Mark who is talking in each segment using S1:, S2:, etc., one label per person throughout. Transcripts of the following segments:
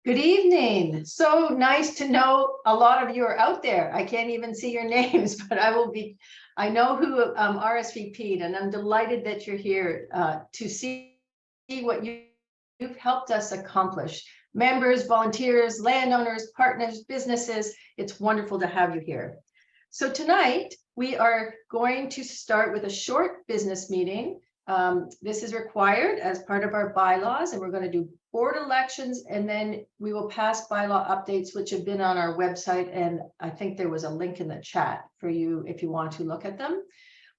S1: Good evening. So nice to know a lot of you are out there. I can't even see your names, but I know who RSVP'd, and I'm delighted that you're here to see what you've helped us accomplish. Members, volunteers, landowners, partners, businesses, it's wonderful to have you here. So tonight, we are going to start with a short business meeting. This is required as part of our bylaws, and we're going to do board elections, and then we will pass bylaw updates, which have been on our website, and I think there was a link in the chat for you if you want to look at them.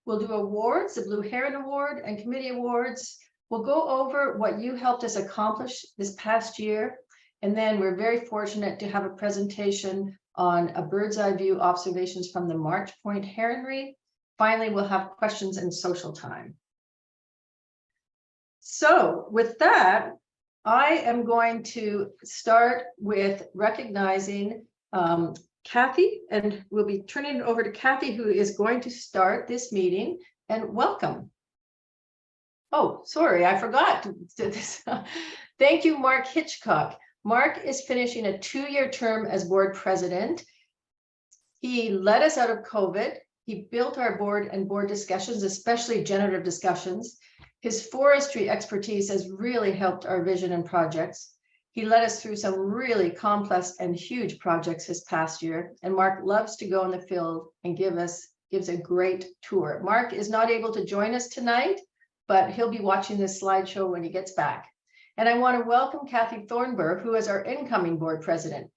S1: We'll do awards, the Blue Heron Award and committee awards. We'll go over what you helped us accomplish this past year, and then we're very fortunate to have a presentation on a bird's eye view observations from the March Point Heronry. Finally, we'll have questions and social time. So with that, I am going to start with recognizing Kathy, and we'll be turning it over to Kathy, who is going to start this meeting. And welcome. Oh, sorry, I forgot to do this. Thank you, Mark Hitchcock. Mark is finishing a 2-year term as board president. He led us out of COVID. He built our board and board discussions, especially generative discussions. His forestry expertise has really helped our vision and projects. He led us through some really complex and huge projects this past year. And Mark loves to go in the field and gives a great tour. Mark is not able to join us tonight, but he'll be watching this slideshow when he gets back. And I want to welcome Kathy Thornburg, who is our incoming board president.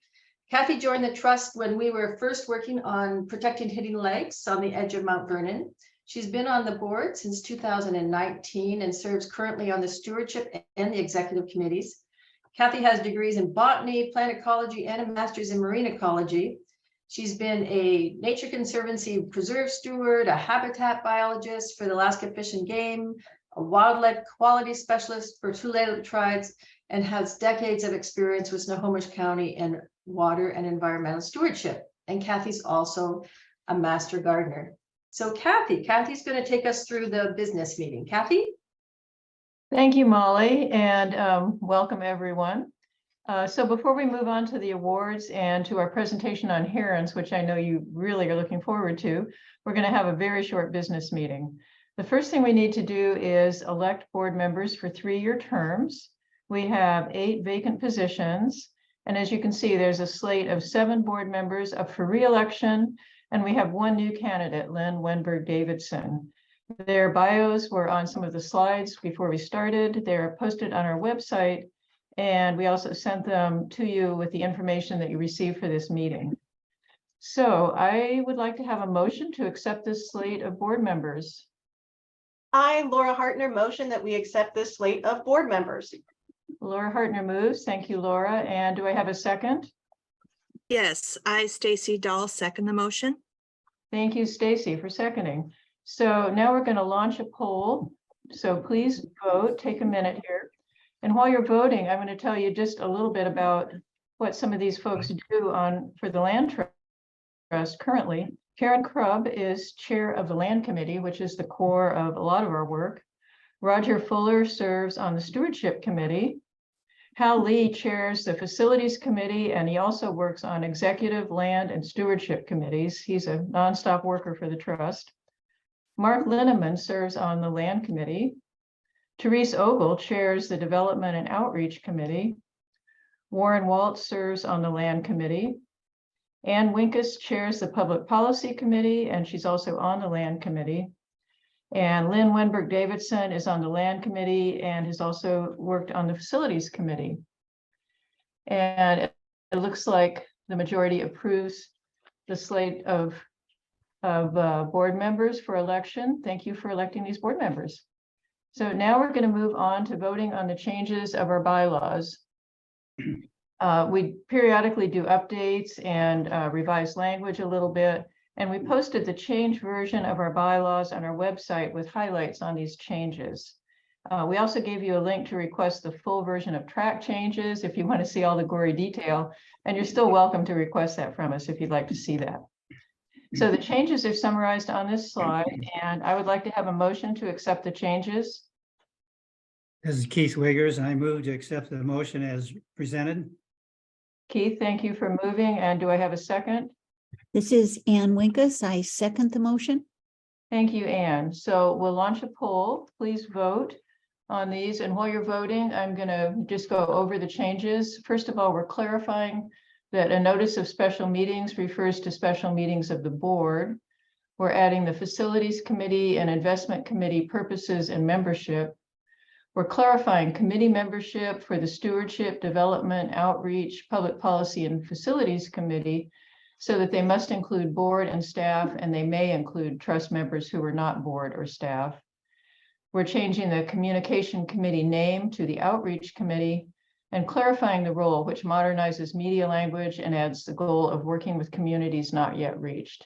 S1: Kathy joined the trust when we were first working on protecting hidden lakes on the edge of Mount Vernon. She's been on the board since 2019 and serves currently on the stewardship and the executive committees. Kathy has degrees in botany, plant ecology, and a master's in marine ecology. She's been a Nature Conservancy preserve steward, a habitat biologist for the Alaska Fish and Game, a wildlife quality specialist for Tulalip tribes, and has decades of experience with Snohomish County in water and environmental stewardship. And Kathy's also a master gardener. So Kathy's going to take us through the business meeting. Kathy?
S2: Thank you, Molly, and welcome everyone. So before we move on to the awards and to our presentation on herons, which I know you really are looking forward to, we're going to have a very short business meeting. The first thing we need to do is elect board members for 3-year terms. We have 8 vacant positions, and as you can see, there's a slate of 7 board members up for re-election. And we have 1 new candidate, Lynn Wenberg Davidson. Their bios were on some of the slides before we started. They're posted on our website, and we also sent them to you with the information that you received for this meeting. So I would like to have a motion to accept this slate of board members.
S3: I, Laura Hartner, motion that we accept this slate of board members.
S2: Laura Hartner moves. Thank you, Laura. And do I have a second?
S4: Yes, I, Stacy Dahl, second the motion.
S2: Thank you, Stacy, for seconding. So now we're going to launch a poll. So please vote, take a minute here. And while you're voting, I'm going to tell you just a little bit about what some of these folks do for the Land Trust currently. Karen Krubb is chair of the Land Committee, which is the core of a lot of our work. Roger Fuller serves on the Stewardship Committee. Hal Lee chairs the Facilities Committee, and he also works on Executive, Land, and Stewardship Committees. He's a nonstop worker for the Trust. Mark Linneman serves on the Land Committee. Therese Ogle chairs the Development and Outreach Committee. Warren Waltz serves on the Land Committee. Ann Winkus chairs the Public Policy Committee, and she's also on the Land Committee. And Lynn Wenberg Davidson is on the Land Committee and has also worked on the Facilities Committee. And it looks like the majority approves the slate of board members for election. Thank you for electing these board members. So now we're going to move on to voting on the changes of our bylaws. We periodically do updates and revise language a little bit. And we posted the change version of our bylaws on our website with highlights on these changes. We also gave you a link to request the full version of track changes if you want to see all the gory detail, and you're still welcome to request that from us if you'd like to see that. So the changes are summarized on this slide, and I would like to have a motion to accept the changes.
S5: This is Keith Wiggers, and I move to accept the motion as presented.
S2: Keith, thank you for moving. And do I have a second?
S5: This is Ann Winkus. I second the motion.
S2: Thank you, Anne. So we'll launch a poll. Please vote on these. And while you're voting, I'm going to just go over the changes. First of all, we're clarifying that a notice of special meetings refers to special meetings of the board. We're adding the Facilities Committee and Investment Committee purposes and membership. We're clarifying committee membership for the Stewardship, Development, Outreach, Public Policy, and Facilities Committee, so that they must include board and staff, and they may include trust members who are not board or staff. We're changing the Communication Committee name to the Outreach Committee and clarifying the role, which modernizes media language and adds the goal of working with communities not yet reached.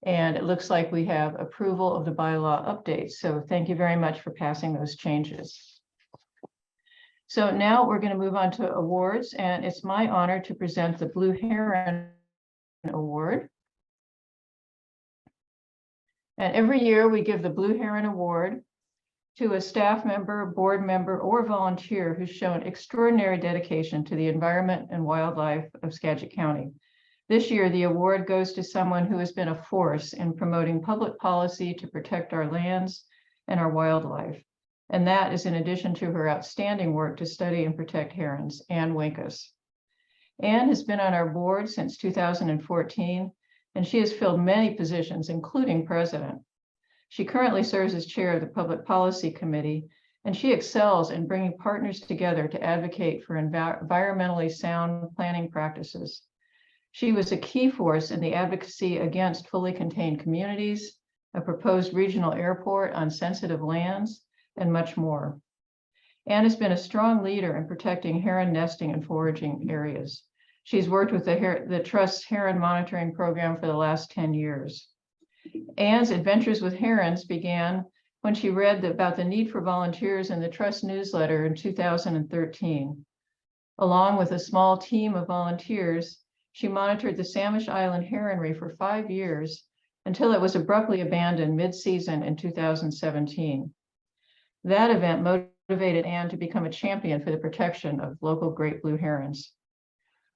S2: And it looks like we have approval of the bylaw updates. So thank you very much for passing those changes. So now we're going to move on to awards, and it's my honor to present the Blue Heron Award. And every year we give the Blue Heron Award to a staff member, board member, or volunteer who's shown extraordinary dedication to the environment and wildlife of Skagit County. This year, the award goes to someone who has been a force in promoting public policy to protect our lands and our wildlife. And that is in addition to her outstanding work to study and protect herons, Ann Winkus. Ann has been on our board since 2014, and she has filled many positions, including president. She currently serves as chair of the Public Policy Committee, and she excels in bringing partners together to advocate for environmentally sound planning practices. She was a key force in the advocacy against fully contained communities, a proposed regional airport on sensitive lands, and much more. Ann has been a strong leader in protecting heron nesting and foraging areas. She's worked with the Trust's Heron Monitoring Program for the last 10 years. Ann's adventures with herons began when she read about the need for volunteers in the Trust newsletter in 2013. Along with a small team of volunteers, she monitored the Samish Island Heronry for 5 years until it was abruptly abandoned mid-season in 2017. That event motivated Ann to become a champion for the protection of local great blue herons.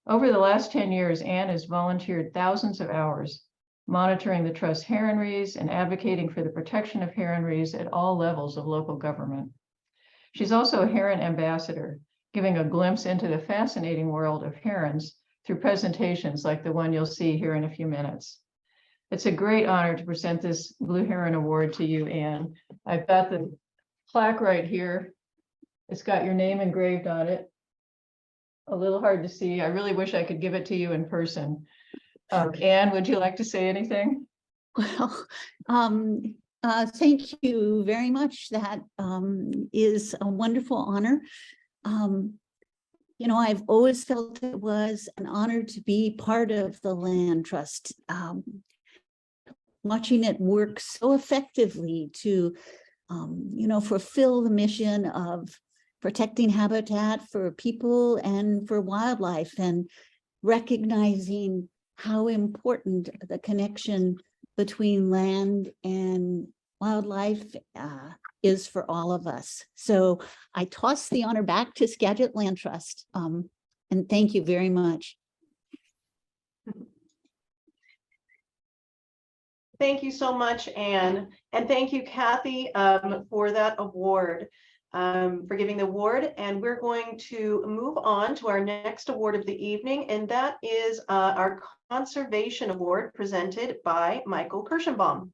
S2: Over the last 10 years, Ann has volunteered thousands of hours monitoring the Trust heronries and advocating for the protection of heronries at all levels of local government. She's also a heron ambassador, giving a glimpse into the fascinating world of herons through presentations like the one you'll see here in a few minutes. It's a great honor to present this Blue Heron Award to you, Ann. I've got the plaque right here. It's got your name engraved on it. A little hard to see. I really wish I could give it to you in person. Ann, would you like to say anything?
S5: Well, thank you very much. That is a wonderful honor. You know, I've always felt it was an honor to be part of the Land Trust. Watching it work so effectively to, you know, fulfill the mission of protecting habitat for people and for wildlife, and recognizing how important the connection between land and wildlife is for all of us. So I toss the honor back to Skagit Land Trust, and thank you very much.
S3: Thank you so much, Ann. And thank you, Kathy, for that award, for giving the award. And we're going to move on to our next award of the evening, and that is our Conservation Award presented by Michael Kirschenbaum.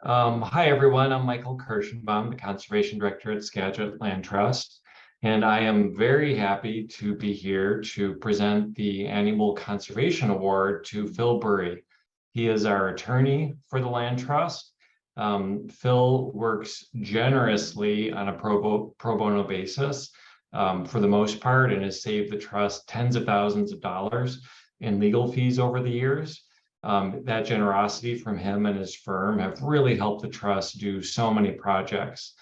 S6: Hi, everyone. I'm Michael Kirschenbaum, the Conservation Director at Skagit Land Trust. And I am very happy to be here to present the Annual Conservation Award to Phil Burry. He is our attorney for the Land Trust. Phil works generously on a pro bono basis for the most part, and has saved the trust tens of thousands of dollars in legal fees over the years. That generosity from him and his firm have really helped the trust do so many projects.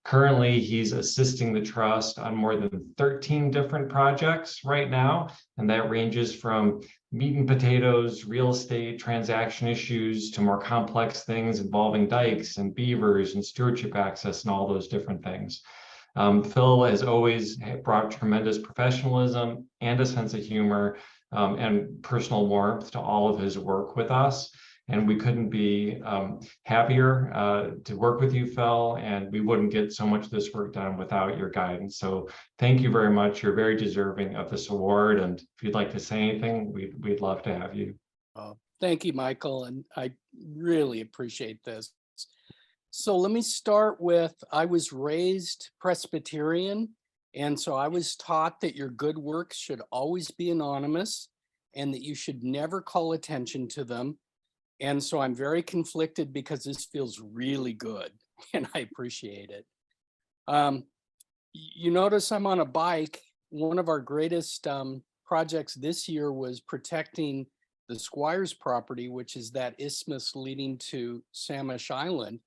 S6: Currently, he's assisting the trust on more than 13 different projects right now, and that ranges from meat and potatoes, real estate transaction issues, to more complex things involving dikes and beavers and stewardship access and all those different things. Phil has always brought tremendous professionalism and a sense of humor and personal warmth to all of his work with us. And we couldn't be happier to work with you, Phil, and we wouldn't get so much of this work done without your guidance. So thank you very much. You're very deserving of this award. And if you'd like to say anything, we'd love to have you.
S7: Thank you, Michael, and I really appreciate this. So let me start with, I was raised Presbyterian, and so I was taught that your good works should always be anonymous and that you should never call attention to them. And so I'm very conflicted because this feels really good and I appreciate it. You notice I'm on a bike. One of our greatest projects this year was protecting the Squires property, which is that isthmus leading to Samish Island.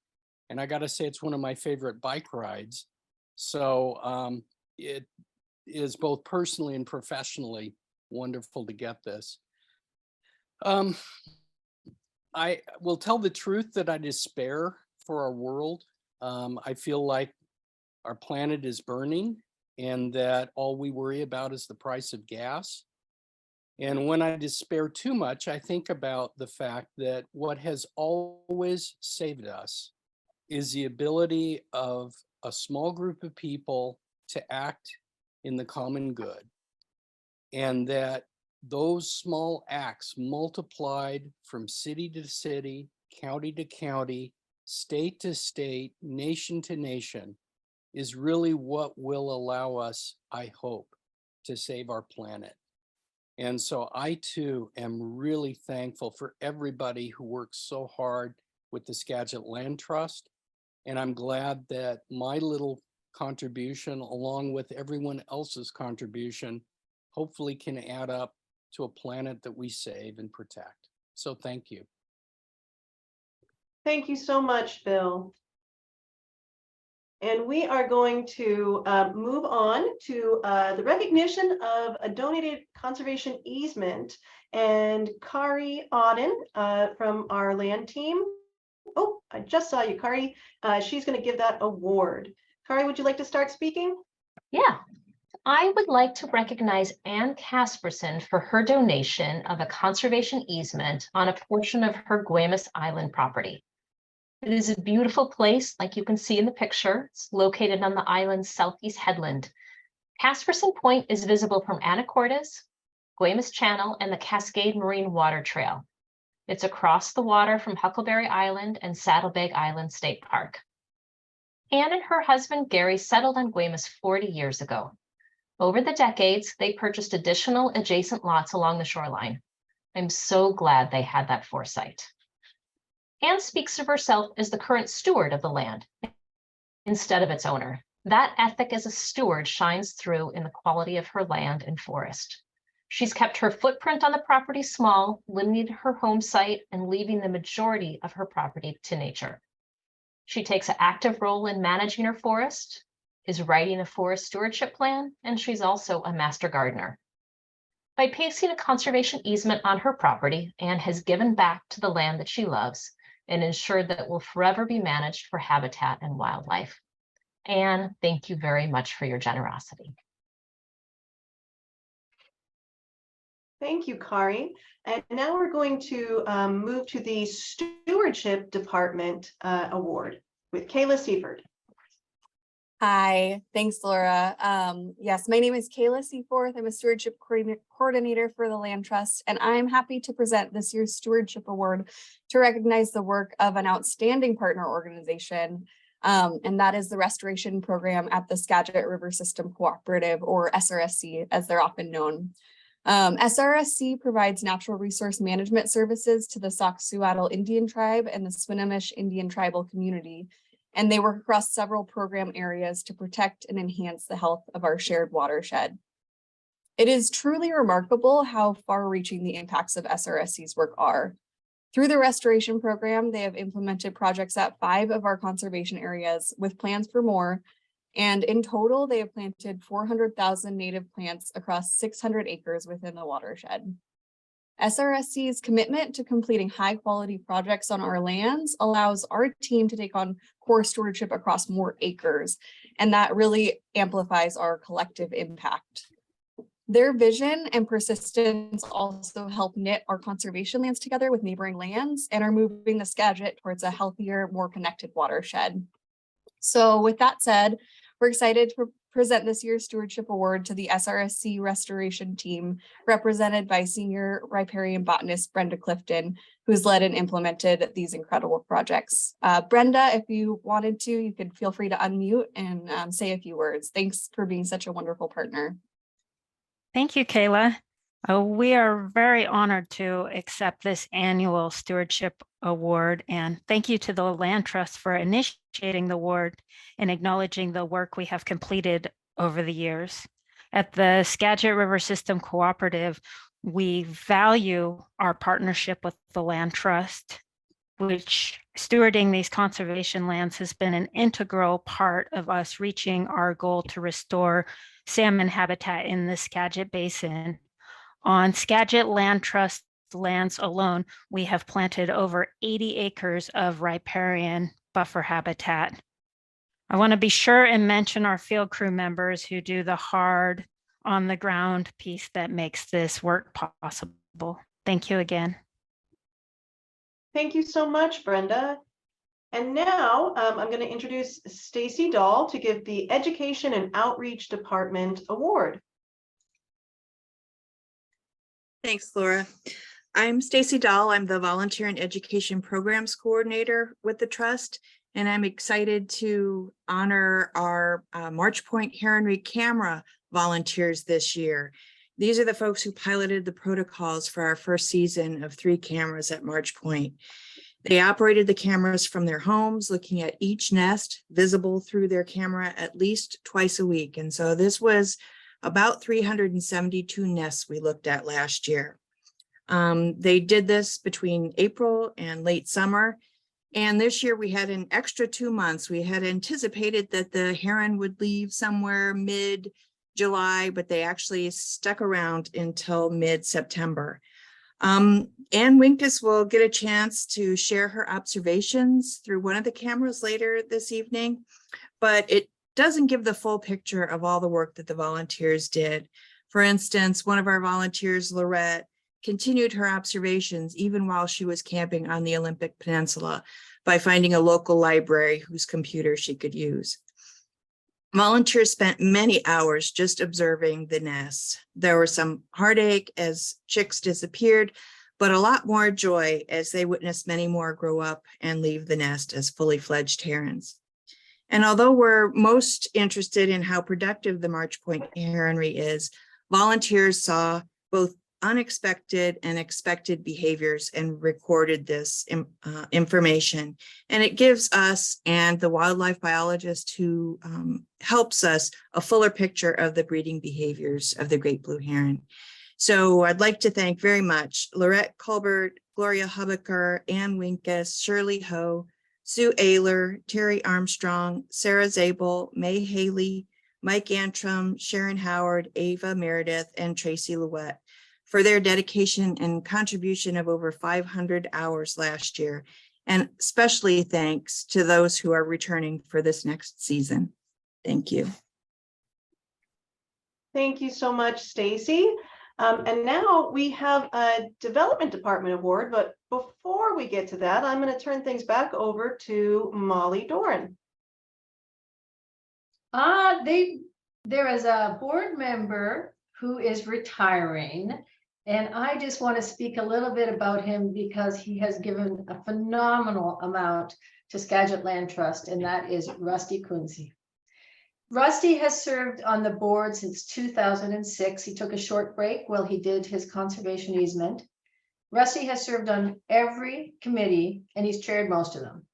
S7: And I gotta say, it's one of my favorite bike rides. So it is both personally and professionally wonderful to get this. I will tell the truth that I despair for our world. I feel like our planet is burning and that all we worry about is the price of gas. And when I despair too much, I think about the fact that what has always saved us is the ability of a small group of people to act in the common good. And that those small acts multiplied from city to city, county to county, state to state, nation to nation, is really what will allow us, I hope, to save our planet. And so I too am really thankful for everybody who works so hard with the Skagit Land Trust. And I'm glad that my little contribution, along with everyone else's contribution, hopefully can add up to a planet that we save and protect. So thank you.
S3: Thank you so much, Phil. And we are going to move on to the recognition of a donated conservation easement. And Kari Auden from our land team. Oh, I just saw you, Kari. She's going to give that award. Kari, would you like to start speaking?
S8: Yeah, I would like to recognize Ann Casperson for her donation of a conservation easement on a portion of her Guaymas Island property. It is a beautiful place, like you can see in the picture. It's located on the island's southeast headland. Casperson Point is visible from Anacortes, Guaymas Channel, and the Cascade Marine Water Trail. It's across the water from Huckleberry Island and Saddlebag Island State Park. Ann and her husband Gary settled on Guaymas 40 years ago. Over the decades, they purchased additional adjacent lots along the shoreline. I'm so glad they had that foresight. Ann speaks of herself as the current steward of the land instead of its owner. That ethic as a steward shines through in the quality of her land and forest. She's kept her footprint on the property small, limiting her home site and leaving the majority of her property to nature. She takes an active role in managing her forest, is writing a forest stewardship plan, and she's also a master gardener. By placing a conservation easement on her property, Ann has given back to the land that she loves and ensured that it will forever be managed for habitat and wildlife. Ann, thank you very much for your generosity.
S3: Thank you, Kari. And now we're going to move to the Stewardship Department Award with Kayla Seaford.
S9: Hi, thanks, Laura. Yes, my name is Kayla Seaforth. I'm a stewardship coordinator for the Land Trust, and I'm happy to present this year's Stewardship Award to recognize the work of an outstanding partner organization, and that is the Restoration Program at the Skagit River System Cooperative, or SRSC, as they're often known. SRSC provides natural resource management services to the Sauk-Suiattle Indian Tribe and the Swinomish Indian Tribal Community, and they work across several program areas to protect and enhance the health of our shared watershed. It is truly remarkable how far-reaching the impacts of SRSC's work are. Through the restoration program, they have implemented projects at 5 of our conservation areas with plans for more. And in total, they have planted 400,000 native plants across 600 acres within the watershed. SRSC's commitment to completing high-quality projects on our lands allows our team to take on core stewardship across more acres. and that really amplifies our collective impact. Their vision and persistence also help knit our conservation lands together with neighboring lands and are moving the Skagit towards a healthier, more connected watershed. So with that said, we're excited to present this year's Stewardship Award to the SRSC Restoration Team, represented by senior riparian botanist Brenda Clifton, who's led and implemented these incredible projects. Brenda, if you wanted to, you could feel free to unmute and say a few words. Thanks for being such a wonderful partner.
S10: Thank you, Kayla. We are very honored to accept this annual Stewardship Award, and thank you to the Land Trust for initiating the award and acknowledging the work we have completed over the years. At the Skagit River System Cooperative, we value our partnership with the Land Trust, which stewarding these conservation lands has been an integral part of us reaching our goal to restore salmon habitat in the Skagit Basin. On Skagit Land Trust lands alone, we have planted over 80 acres of riparian buffer habitat. I want to be sure and mention our field crew members who do the hard on the ground piece that makes this work possible. Thank you again.
S3: Thank you so much, Brenda. And now I'm going to introduce Stacy Dahl to give the Education and Outreach Department Award.
S4: Thanks, Laura. I'm Stacy Dahl. I'm the Volunteer and Education Programs Coordinator with the Trust, and I'm excited to honor our March Point Heronry camera volunteers this year. These are the folks who piloted the protocols for our first season of 3 cameras at March Point. They operated the cameras from their homes, looking at each nest visible through their camera at least twice a week. And so this was about 372 nests we looked at last year. They did this between April and late summer. And this year we had an extra 2 months. We had anticipated that the heron would leave somewhere mid-July, but they actually stuck around until mid-September. Ann Winkus will get a chance to share her observations through one of the cameras later this evening, but it doesn't give the full picture of all the work that the volunteers did. For instance, one of our volunteers, Lorette, continued her observations even while she was camping on the Olympic Peninsula by finding a local library whose computer she could use. Volunteers spent many hours just observing the nests. There was some heartache as chicks disappeared, but a lot more joy as they witnessed many more grow up and leave the nest as fully fledged herons. And although we're most interested in how productive the March Point Heronry is, volunteers saw both unexpected and expected behaviors and recorded this information. And it gives us and the wildlife biologist who helps us a fuller picture of the breeding behaviors of the great blue heron. So I'd like to thank very much Lorette Colbert, Gloria Hubaker, Ann Winkus, Shirley Ho, Sue Ayler, Terry Armstrong, Sarah Zabel, May Haley, Mike Antrim, Sharon Howard, Ava Meredith, and Tracy Louette for their dedication and contribution of over 500 hours last year. And especially thanks to those who are returning for this next season. Thank you.
S3: Thank you so much, Stacy. And now we have a Development Department Award, but before we get to that, I'm going to turn things back over to Molly Doran.
S1: There is a board member who is retiring, and I just want to speak a little bit about him because he has given a phenomenal amount to Skagit Land Trust, and that is Rusty Kunze. Rusty has served on the board since 2006. He took a short break while he did his conservation easement. Rusty has served on every committee and he's chaired most of them.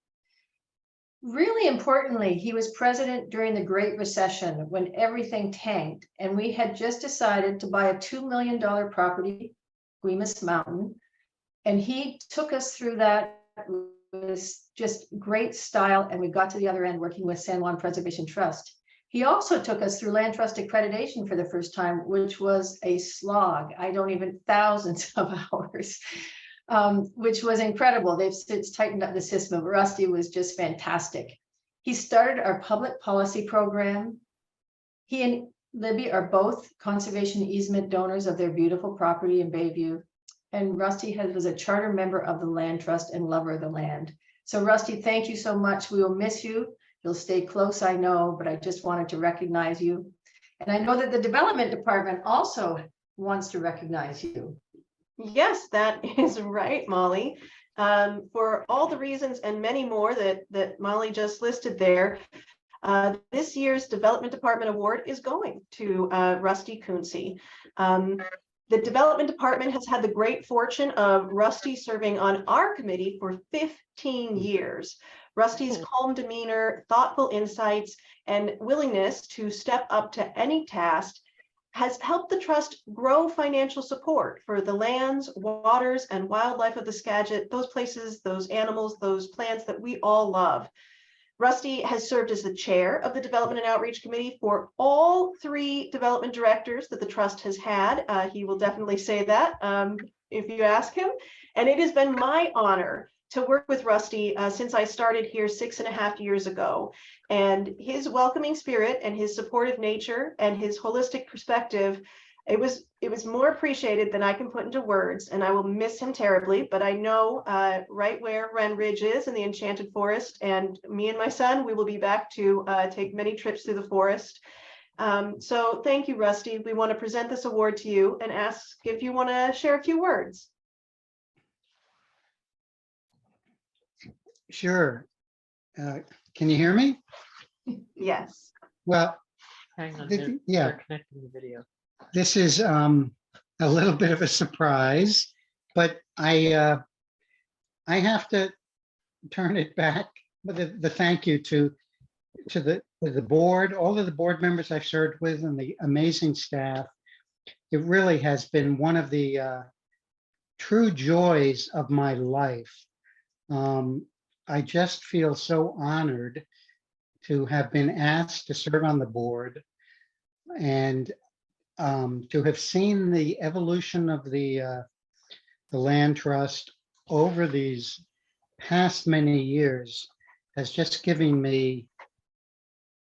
S1: Really importantly, he was president during the Great Recession when everything tanked, and we had just decided to buy a $2 million property, Guimas Mountain, and he took us through that. It was just great style, and we got to the other end working with San Juan Preservation Trust. He also took us through Land Trust accreditation for the first time, which was a slog. Thousands of hours, which was incredible. They've since tightened up the system. Rusty was just fantastic. He started our public policy program. He and Libby are both conservation easement donors of their beautiful property in Bayview. And Rusty was a charter member of the Land Trust and lover of the land. So Rusty, thank you so much. We will miss you. You'll stay close, I know, but I just wanted to recognize you. And I know that the development department also wants to recognize you.
S3: Yes, that is right, Molly. For all the reasons and many more that Molly just listed there, this year's Development Department Award is going to Rusty Kunze. The Development Department has had the great fortune of Rusty serving on our committee for 15 years. Rusty's calm demeanor, thoughtful insights, and willingness to step up to any task has helped the trust grow financial support for the lands, waters, and wildlife of the Skagit, those places, those animals, those plants that we all love. Rusty has served as the chair of the Development and Outreach Committee for all 3 development directors that the trust has had. He will definitely say that if you ask him. And it has been my honor to work with Rusty since I started here 6.5 years ago. And his welcoming spirit and his supportive nature and his holistic perspective, it was more appreciated than I can put into words, and I will miss him terribly, but I know right where Wren Ridge is in the Enchanted Forest, and me and my son, we will be back to take many trips through the forest. So thank you, Rusty. We want to present this award to you and ask if you want to share a few words.
S11: Sure. Can you hear me?
S3: Yes.
S11: Well, yeah. This is a little bit of a surprise, but I have to turn it back with the thank you to the board, all of the board members I've served with, and the amazing staff. It really has been one of the true joys of my life. I just feel so honored to have been asked to serve on the board and to have seen the evolution of the Land Trust over these past many years has just given me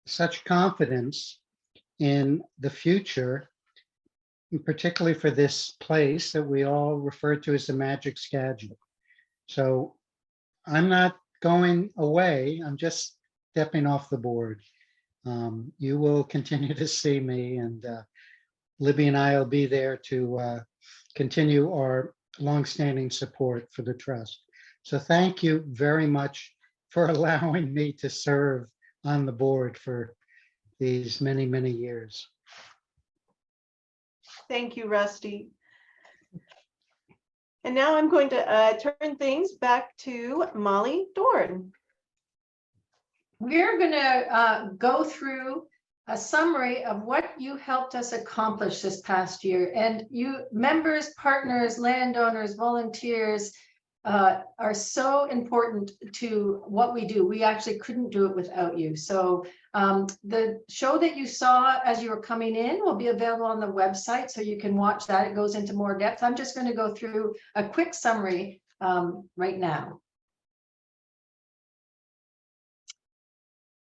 S11: such confidence in the future, and particularly for this place that we all refer to as the Magic Skagit. So I'm not going away, I'm just stepping off the board. You will continue to see me, and Libby and I will be there to continue our longstanding support for the trust. So thank you very much for allowing me to serve on the board for these many, many years.
S3: Thank you, Rusty. And now I'm going to turn things back to Molly Doran.
S1: We're going to go through a summary of what you helped us accomplish this past year. And you members, partners, landowners, volunteers are so important to what we do. We actually couldn't do it without you. So the show that you saw as you were coming in will be available on the website, so you can watch that. It goes into more depth. I'm just going to go through a quick summary right now.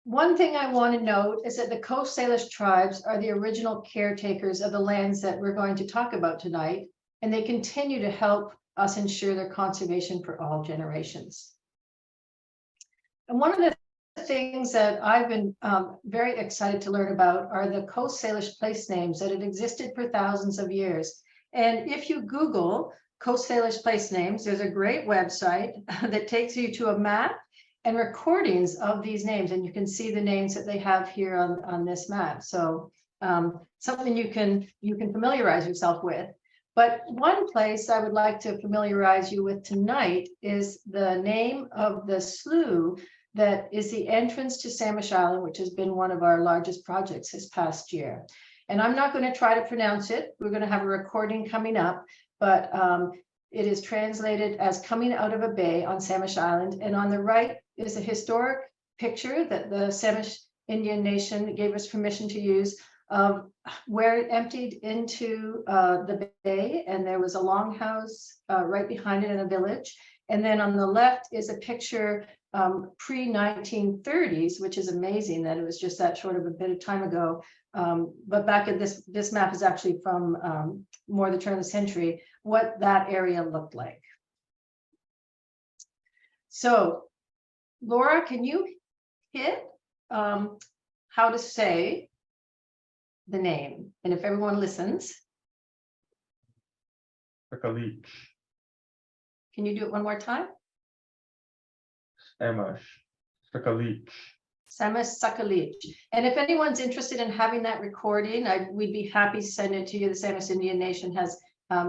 S1: One thing I want to note is that the Coast Salish tribes are the original caretakers of the lands that we're going to talk about tonight, and they continue to help us ensure their conservation for all generations. And one of the things that I've been very excited to learn about are the Coast Salish place names that have existed for thousands of years. And if you Google Coast Salish place names, there's a great website that takes you to a map and recordings of these names, and you can see the names that they have here on this map. So something you can familiarize yourself with. But one place I would like to familiarize you with tonight is the name of the slough that is the entrance to Samish Island, which has been one of our largest projects this past year. And I'm not going to try to pronounce it. We're going to have a recording coming up, but it is translated as coming out of a bay on Samish Island. And on the right is a historic picture that the Samish Indian Nation gave us permission to use of where it emptied into the bay, and there was a longhouse right behind it in a village. And then on the left is a picture pre-1930s, which is amazing that it was just that short of a bit of time ago. But back at this map is actually from more the turn of the century, what that area looked like. So Laura, can you hit how to say the name? And if everyone listens,
S12: Skagit.
S1: can you do it one more time?
S12: Skagit.
S1: Skagit. And if anyone's interested in having that recording, we'd be happy to send it to you. The Samish Indian Nation has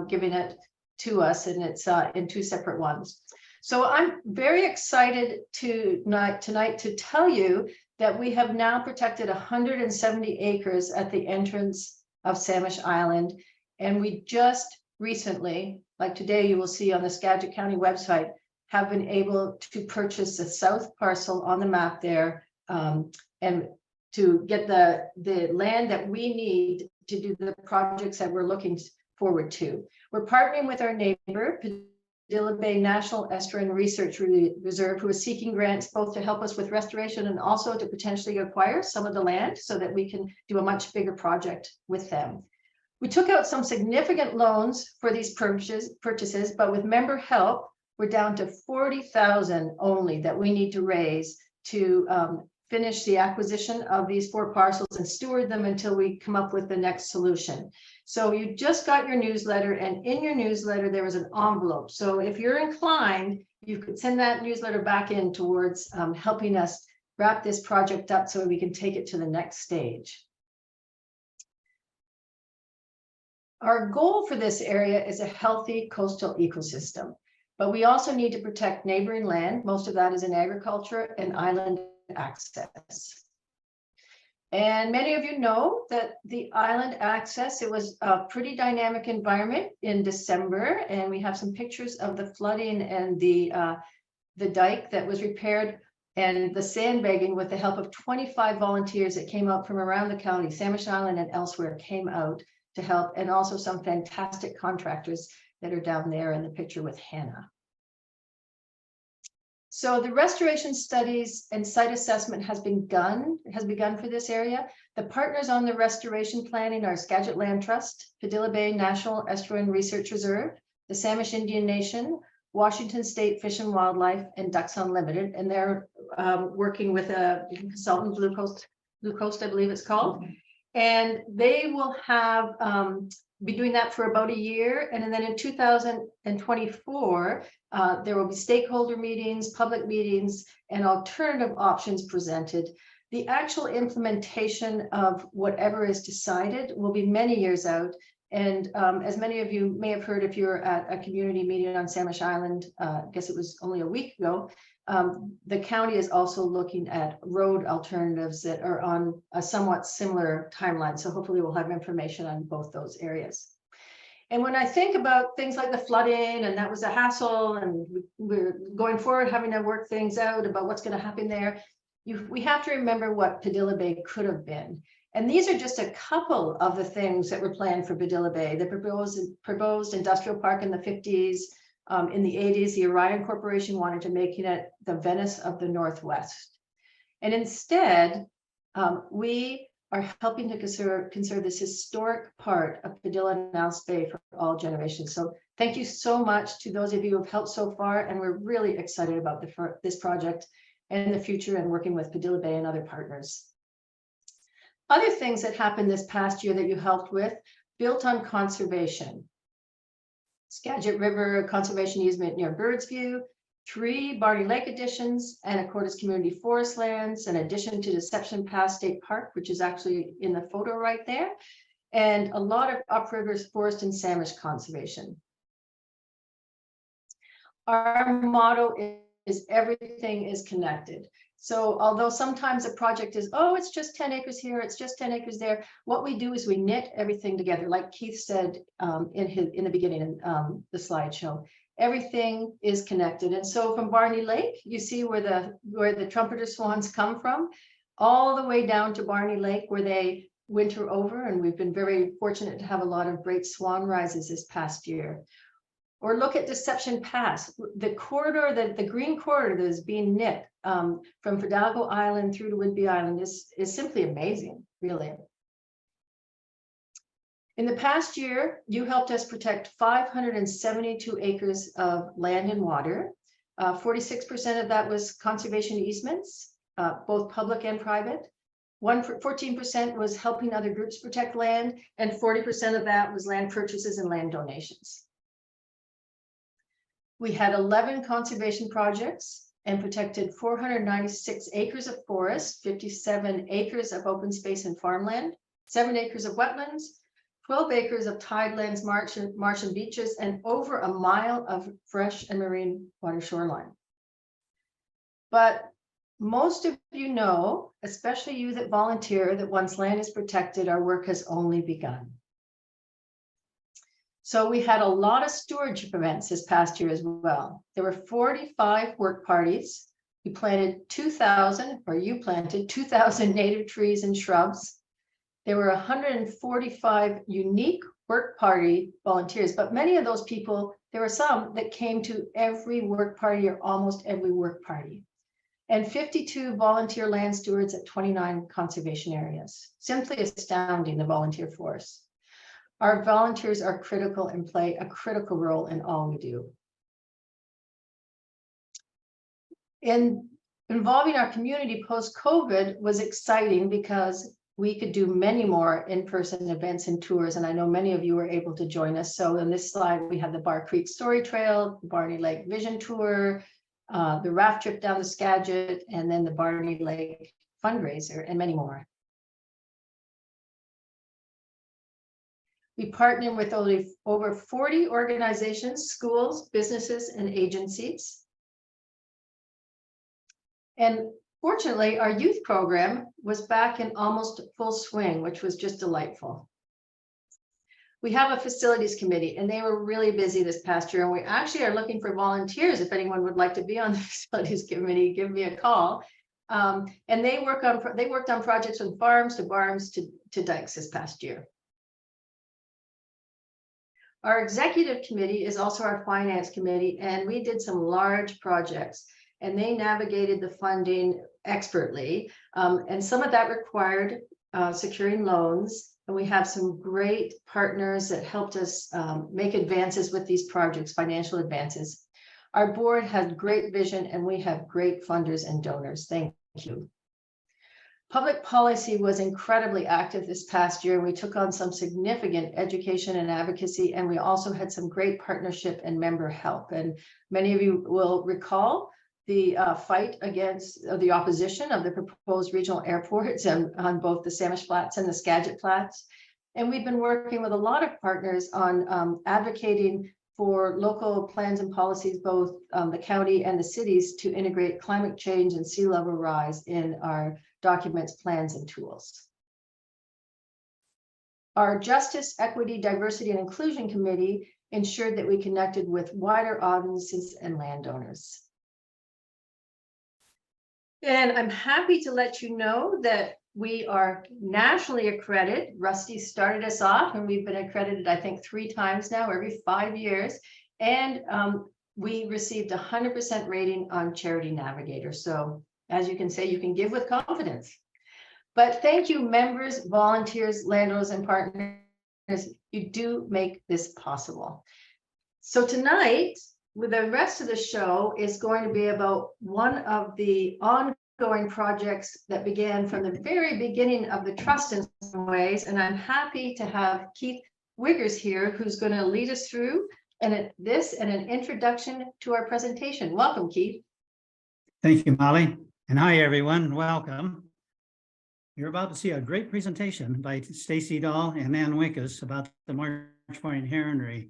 S1: given it to us, and it's in 2 separate ones. So I'm very excited tonight to tell you that we have now protected 170 acres at the entrance of Samish Island. And we just recently, like today, you will see on the Skagit County website, have been able to purchase the south parcel on the map there, and to get the land that we need to do the projects that we're looking forward to. We're partnering with our neighbor, Padilla Bay National Estuarine Research Reserve, who is seeking grants both to help us with restoration and also to potentially acquire some of the land so that we can do a much bigger project with them. We took out some significant loans for these purchases, but with member help, we're down to 40,000 only that we need to raise to finish the acquisition of these 4 parcels and steward them until we come up with the next solution. So you just got your newsletter, and in your newsletter, there was an envelope. So if you're inclined, you could send that newsletter back in towards helping us wrap this project up so we can take it to the next stage. Our goal for this area is a healthy coastal ecosystem, but we also need to protect neighboring land. Most of that is in agriculture and island access. And many of you know that the island access, it was a pretty dynamic environment in December, and we have some pictures of the flooding and the dike that was repaired and the sandbagging with the help of 25 volunteers that came out from around the county, Samish Island and elsewhere came out to help, and also some fantastic contractors that are down there in the picture with Hannah. So the restoration studies and site assessment has begun for this area. The partners on the restoration planning are Skagit Land Trust, Padilla Bay National Estuarine Research Reserve, the Samish Indian Nation, Washington State Fish and Wildlife, and Ducks Unlimited. And they're working with a consultant, Blue Coast, I believe it's called. And they will have be doing that for about a year. And then in 2024, there will be stakeholder meetings, public meetings, and alternative options presented. The actual implementation of whatever is decided will be many years out. And as many of you may have heard, if you're at a community meeting on Samish Island, I guess it was only a week ago, the county is also looking at road alternatives that are on a somewhat similar timeline. So hopefully we'll have information on both those areas. And when I think about things like the flooding, and that was a hassle, and we're going forward having to work things out about what's going to happen there, we have to remember what Padilla Bay could have been. And these are just a couple of the things that were planned for Padilla Bay. The proposed industrial park in the 50s, in the 80s, the Orion Corporation wanted to make it the Venice of the Northwest. And instead, we are helping to conserve this historic part of Padilla and Mouse Bay for all generations. So thank you so much to those of you who have helped so far. And we're really excited about this project and the future and working with Padilla Bay and other partners. Other things that happened this past year that you helped with, built on conservation. Skagit River Conservation Easement near Birdsview, 3 Barney Lake additions, and Acordas Community Forest lands, in addition to Deception Pass State Park, which is actually in the photo right there, and a lot of upriver forest and Samish conservation. Our motto is everything is connected. So although sometimes a project is, oh, it's just 10 acres here, it's just 10 acres there, what we do is we knit everything together. Like Keith said in the beginning of the slideshow, everything is connected. And so from Barney Lake, you see where the trumpeter swans come from, all the way down to Barney Lake where they winter over. And we've been very fortunate to have a lot of great swan rises this past year. Or look at Deception Pass, the corridor, the green corridor that is being knit from Fidalgo Island through to Whidbey Island is simply amazing, really. In the past year, you helped us protect 572 acres of land and water. 46% of that was conservation easements, both public and private. 14% was helping other groups protect land, and 40% of that was land purchases and land donations. We had 11 conservation projects and protected 496 acres of forest, 57 acres of open space and farmland, 7 acres of wetlands, 12 acres of tidelands, marsh and beaches, and over a mile of fresh and marine water shoreline. But most of you know, especially you that volunteer, that once land is protected, our work has only begun. So we had a lot of stewardship events this past year as well. There were 45 work parties. We planted 2,000, or you planted 2,000 native trees and shrubs. There were 145 unique work party volunteers, but many of those people, there were some that came to every work party or almost every work party. And 52 volunteer land stewards at 29 conservation areas. Simply astounding, the volunteer force. Our volunteers are critical and play a critical role in all we do. In involving our community post-COVID was exciting because we could do many more in-person events and tours, and I know many of you were able to join us. So in this slide, we have the Bar Creek Story Trail, the Barney Lake Vision Tour, the raft trip down the Skagit, and then the Barney Lake fundraiser, and many more. We partner with over 40 organizations, schools, businesses, and agencies. And fortunately, our youth program was back in almost full swing, which was just delightful. We have a facilities committee, and they were really busy this past year. And we actually are looking for volunteers. If anyone would like to be on the facilities committee, give me a call. And they worked on projects from farms to barns to dikes this past year. Our executive committee is also our finance committee, and we did some large projects, and they navigated the funding expertly. And some of that required securing loans. And we have some great partners that helped us make advances with these projects, financial advances. Our board had great vision, and we have great funders and donors. Thank you. Public policy was incredibly active this past year. We took on some significant education and advocacy, and we also had some great partnership and member help. And many of you will recall the fight against the opposition of the proposed regional airports on both the Samish Flats and the Skagit Flats. And we've been working with a lot of partners on advocating for local plans and policies, both the county and the cities, to integrate climate change and sea level rise in our documents, plans, and tools. Our Justice, Equity, Diversity, and Inclusion Committee ensured that we connected with wider audiences and landowners. And I'm happy to let you know that we are nationally accredited. Rusty started us off, and we've been accredited, I think, 3 times now, every 5 years. And we received 100% rating on Charity Navigator. So as you can say, you can give with confidence. But thank you, members, volunteers, landowners, and partners. You do make this possible. So tonight, with the rest of the show, is going to be about one of the ongoing projects that began from the very beginning of the trust in some ways. And I'm happy to have Keith Wiggers here, who's going to lead us through and an introduction to our presentation. Welcome, Keith.
S13: Thank you, Molly. And hi, everyone. Welcome. You're about to see a great presentation by Stacy Dahl and Ann Wickes about the March Point Heronry.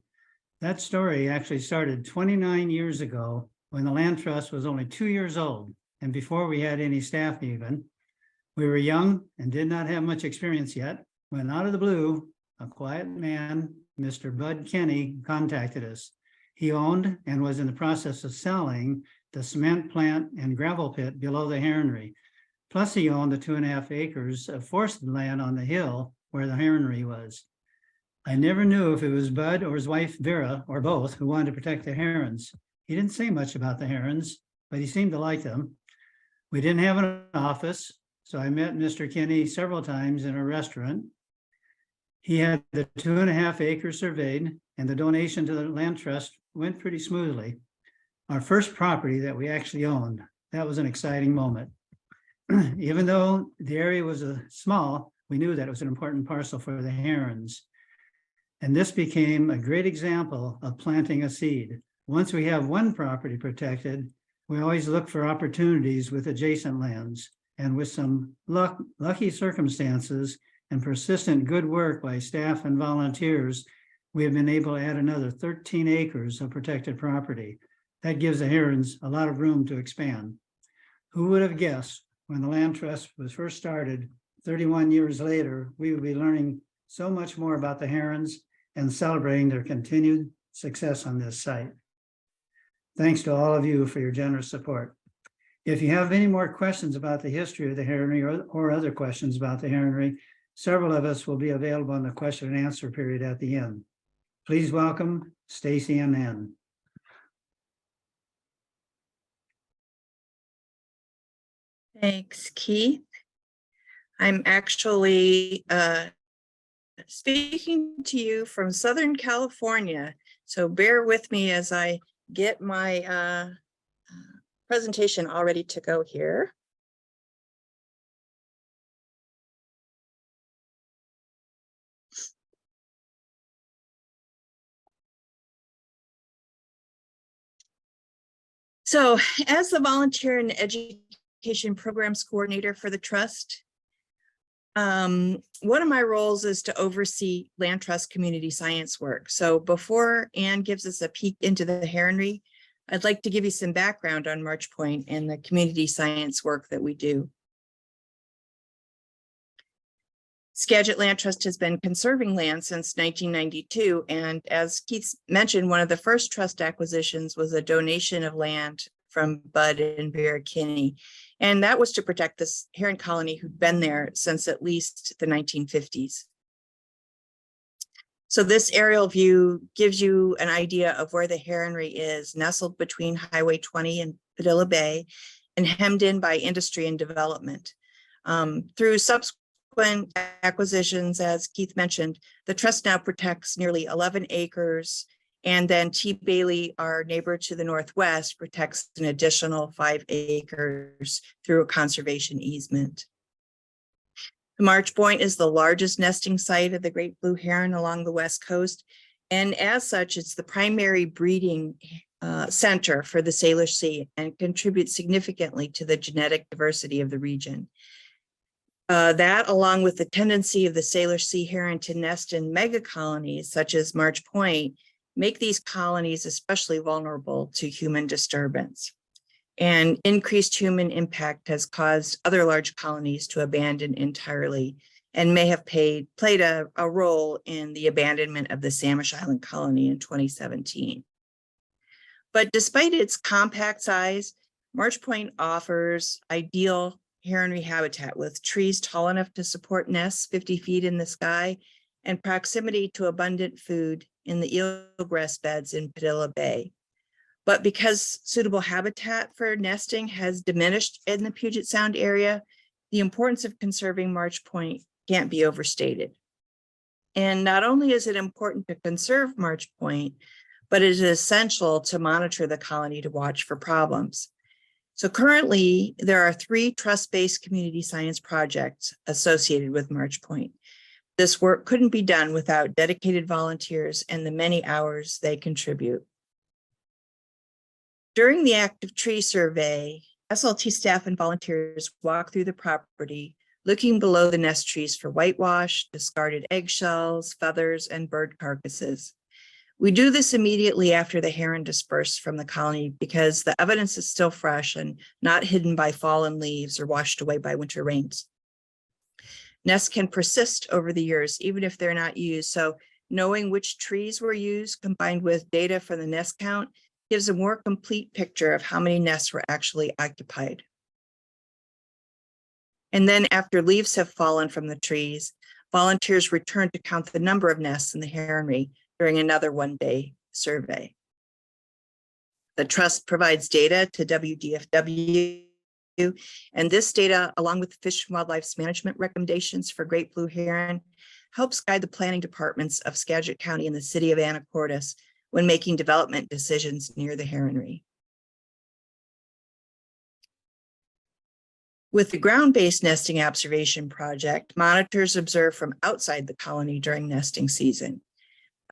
S13: That story actually started 29 years ago when the Land Trust was only 2 years old, and before we had any staff even. We were young and did not have much experience yet, when out of the blue, a quiet man, Mr. Bud Kenny, contacted us. He owned and was in the process of selling the cement plant and gravel pit below the Heronry. Plus he owned the 2.5 acres of forested land on the hill where the Heronry was. I never knew if it was Bud or his wife Vera or both who wanted to protect the herons. He didn't say much about the herons, but he seemed to like them. We didn't have an office, so I met Mr. Kinney several times in a restaurant. He had the 2.5 acres surveyed, and the donation to the land trust went pretty smoothly. Our first property that we actually owned, that was an exciting moment. Even though the area was small, we knew that it was an important parcel for the herons. And this became a great example of planting a seed. Once we have one property protected, we always look for opportunities with adjacent lands. And with some lucky circumstances and persistent good work by staff and volunteers, we have been able to add another 13 acres of protected property. That gives the herons a lot of room to expand. Who would have guessed when the land trust was first started 31 years later, we would be learning so much more about the herons and celebrating their continued success on this site. Thanks to all of you for your generous support. If you have any more questions about the history of the Heronry or other questions about the Heronry, several of us will be available in the question and answer period at the end. Please welcome Stacy and Ann.
S4: Thanks, Keith. I'm actually speaking to you from Southern California, so bear with me as I get my presentation all ready to go here. So as the volunteer and education programs coordinator for the trust, one of my roles is to oversee land trust community science work. So before Ann gives us a peek into the Heronry, I'd like to give you some background on March Point and the community science work that we do. Skagit Land Trust has been conserving land since 1992. And as Keith mentioned, one of the first trust acquisitions was a donation of land from Bud and Vera Kinney. And that was to protect this heron colony who'd been there since at least the 1950s. So this aerial view gives you an idea of where the Heronry is, nestled between Highway 20 and Padilla Bay and hemmed in by industry and development. Through subsequent acquisitions, as Keith mentioned, the trust now protects nearly 11 acres, and then T. Bailey, our neighbor to the northwest, protects an additional 5 acres through a conservation easement. The March Point is the largest nesting site of the great blue heron along the west coast, and as such, it's the primary breeding center for the Salish Sea and contributes significantly to the genetic diversity of the region. That, along with the tendency of the Salish Sea heron to nest in mega colonies such as March Point, make these colonies especially vulnerable to human disturbance. And increased human impact has caused other large colonies to abandon entirely and may have played a role in the abandonment of the Samish Island colony in 2017. But despite its compact size, March Point offers ideal heronry habitat with trees tall enough to support nests 50 feet in the sky and proximity to abundant food in the eelgrass beds in Padilla Bay. But because suitable habitat for nesting has diminished in the Puget Sound area, the importance of conserving March Point can't be overstated. And not only is it important to conserve March Point, but it is essential to monitor the colony to watch for problems. So currently, there are 3 trust-based community science projects associated with March Point. This work couldn't be done without dedicated volunteers and the many hours they contribute. During the active tree survey, SLT staff and volunteers walk through the property, looking below the nest trees for whitewash, discarded eggshells, feathers, and bird carcasses. We do this immediately after the heron dispersed from the colony because the evidence is still fresh and not hidden by fallen leaves or washed away by winter rains. Nests can persist over the years, even if they're not used. So knowing which trees were used combined with data from the nest count gives a more complete picture of how many nests were actually occupied. And then after leaves have fallen from the trees,
S14: volunteers returned to count the number of nests in the heronry during another one-day survey. The trust provides data to WDFW, and this data, along with Fish and Wildlife's management recommendations for great blue heron, helps guide the planning departments of Skagit County and the city of Anacortes when making development decisions near the heronry. With the ground-based nesting observation project, monitors observe from outside the colony during nesting season.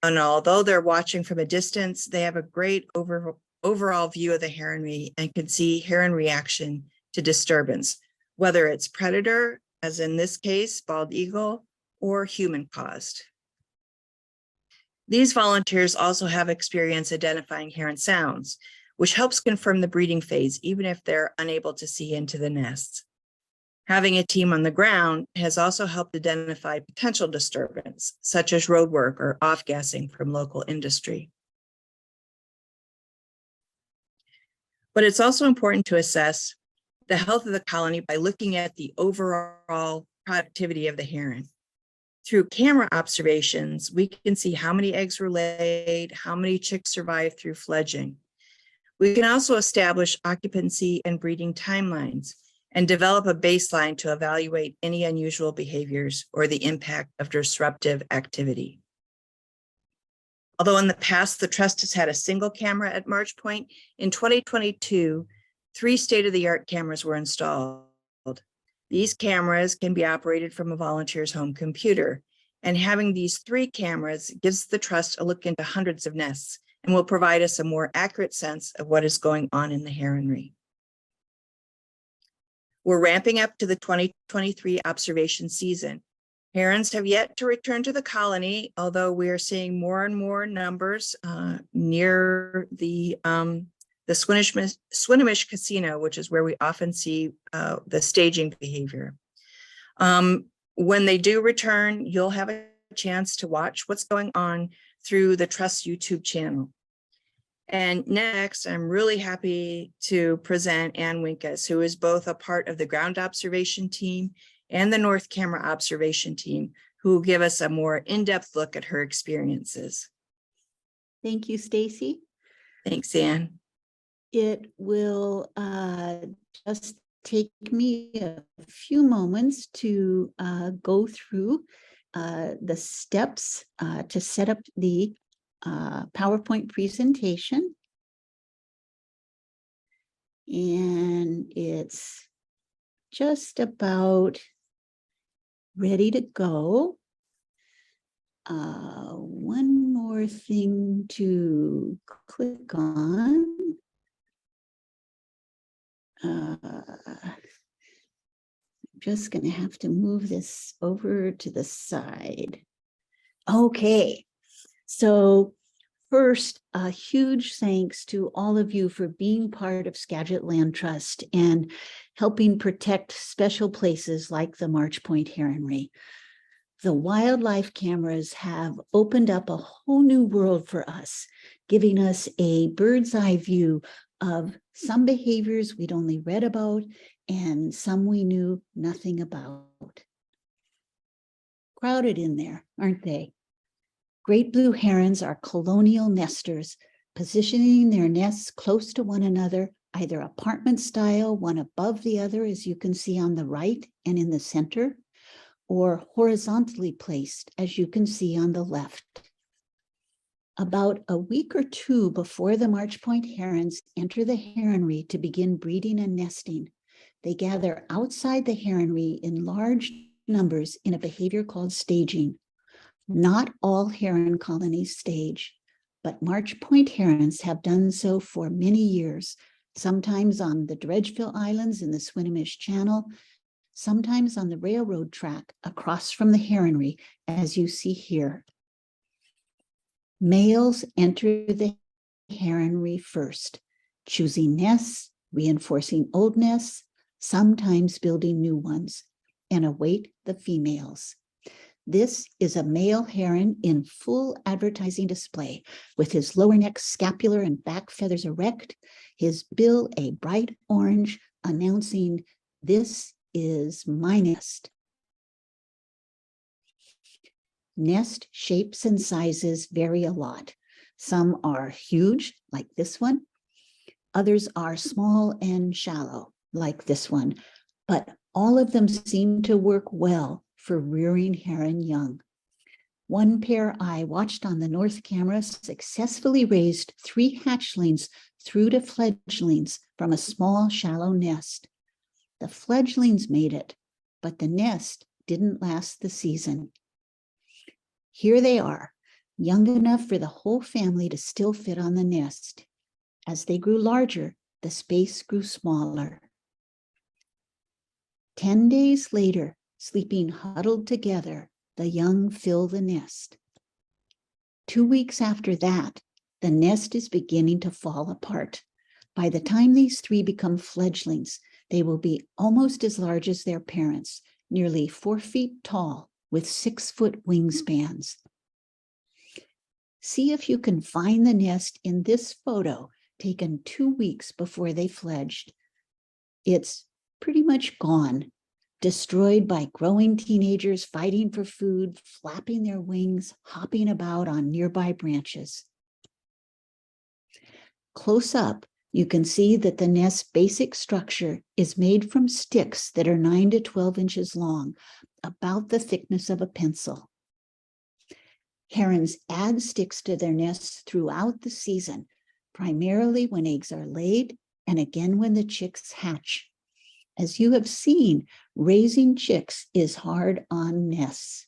S14: And although they're watching from a distance, they have a great overall view of the heronry and can see heron reaction to disturbance, whether it's predator, as in this case, bald eagle, or human caused. These volunteers also have experience identifying heron sounds, which helps confirm the breeding phase, even if they're unable to see into the nests. Having a team on the ground has also helped identify potential disturbance, such as roadwork or off-gassing from local industry. But it's also important to assess the health of the colony by looking at the overall productivity of the heron. Through camera observations, we can see how many eggs were laid, how many chicks survived through fledging. We can also establish occupancy and breeding timelines and develop a baseline to evaluate any unusual behaviors or the impact of disruptive activity. Although in the past, the trust has had a single camera at March Point, in 2022, 3 state-of-the-art cameras were installed. These cameras can be operated from a volunteer's home computer, and having these 3 cameras gives the trust a look into hundreds of nests and will provide us a more accurate sense of what is going on in the heronry. We're ramping up to the 2023 observation season. Herons have yet to return to the colony, although we are seeing more and more numbers near the Swinomish Casino, which is where we often see the staging behavior. When they do return, you'll have a chance to watch what's going on through the Trust YouTube channel. And next, I'm really happy to present Ann Winkus, who is both a part of the ground observation team and the North Camera observation team, who will give us a more in-depth look at her experiences.
S5: Thank you, Stacy.
S14: Thanks, Ann.
S5: It will just take me a few moments to go through the steps to set up the PowerPoint presentation. And it's just about ready to go. One more thing to click on. I'm just going to have to move this over to the side. Okay, so first, a huge thanks to all of you for being part of Skagit Land Trust and helping protect special places like the March Point Heronry. The wildlife cameras have opened up a whole new world for us, giving us a bird's eye view of some behaviors we'd only read about and some we knew nothing about. Crowded in there, aren't they? Great blue herons are colonial nesters, positioning their nests close to one another, either apartment style, one above the other, as you can see on the right and in the center, or horizontally placed, as you can see on the left. About a week or 2 before the March Point herons enter the heronry to begin breeding and nesting, they gather outside the heronry in large numbers in a behavior called staging. Not all heron colonies stage, but March Point herons have done so for many years, sometimes on the Dredgeville Islands in the Swinomish Channel, sometimes on the railroad track across from the heronry, as you see here. Males enter the heronry first, choosing nests, reinforcing old nests, sometimes building new ones, and await the females. This is a male heron in full advertising display, with his lower neck scapular and back feathers erect, his bill a bright orange, announcing, "This is my nest." Nest shapes and sizes vary a lot. Some are huge, like this one. Others are small and shallow, like this one, but all of them seem to work well for rearing heron young. One pair I watched on the north camera successfully raised 3 hatchlings through to fledglings from a small, shallow nest. The fledglings made it, but the nest didn't last the season. Here they are, young enough for the whole family to still fit on the nest. As they grew larger, the space grew smaller. 10 days later, sleeping huddled together, the young fill the nest. 2 weeks after that, the nest is beginning to fall apart. By the time these 3 become fledglings, they will be almost as large as their parents, nearly 4 feet tall, with 6-foot wingspans. See if you can find the nest in this photo taken 2 weeks before they fledged. It's pretty much gone, destroyed by growing teenagers fighting for food, flapping their wings, hopping about on nearby branches. Close up, you can see that the nest's basic structure is made from sticks that are 9 to 12 inches long, about the thickness of a pencil. Herons add sticks to their nests throughout the season, primarily when eggs are laid and again when the chicks hatch. As you have seen, raising chicks is hard on nests.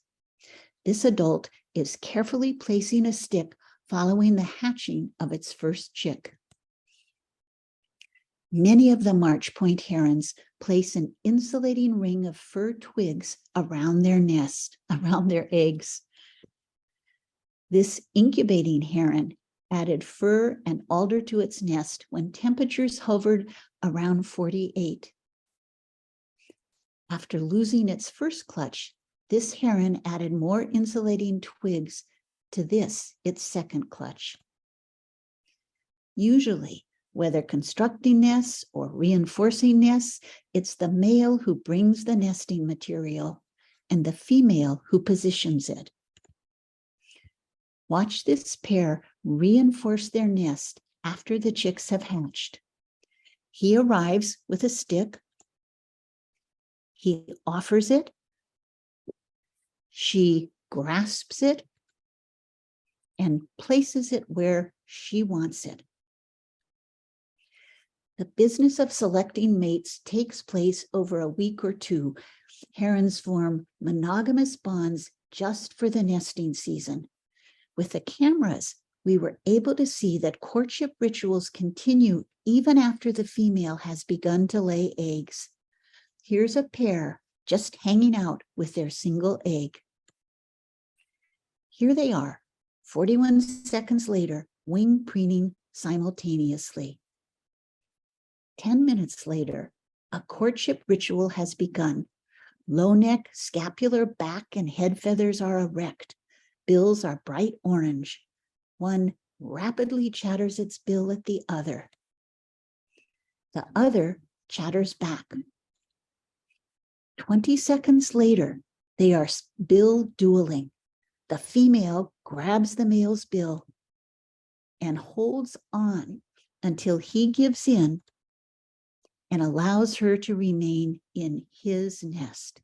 S5: This adult is carefully placing a stick following the hatching of its first chick. Many of the March Point herons place an insulating ring of fir twigs around their nest, around their eggs. This incubating heron added fir and alder to its nest when temperatures hovered around 48. After losing its first clutch, this heron added more insulating twigs to this, its second clutch. Usually, whether constructing nests or reinforcing nests, it's the male who brings the nesting material and the female who positions it. Watch this pair reinforce their nest after the chicks have hatched. He arrives with a stick. He offers it. She grasps it and places it where she wants it. The business of selecting mates takes place over a week or 2. Herons form monogamous bonds just for the nesting season. With the cameras, we were able to see that courtship rituals continue even after the female has begun to lay eggs. Here's a pair just hanging out with their single egg. Here they are, 41 seconds later, wing preening simultaneously. 10 minutes later, a courtship ritual has begun. Low neck, scapular, back, and head feathers are erect. Bills are bright orange. One rapidly chatters its bill at the other. The other chatters back. 20 seconds later, they are bill dueling. The female grabs the male's bill and holds on until he gives in and allows her to remain in his nest.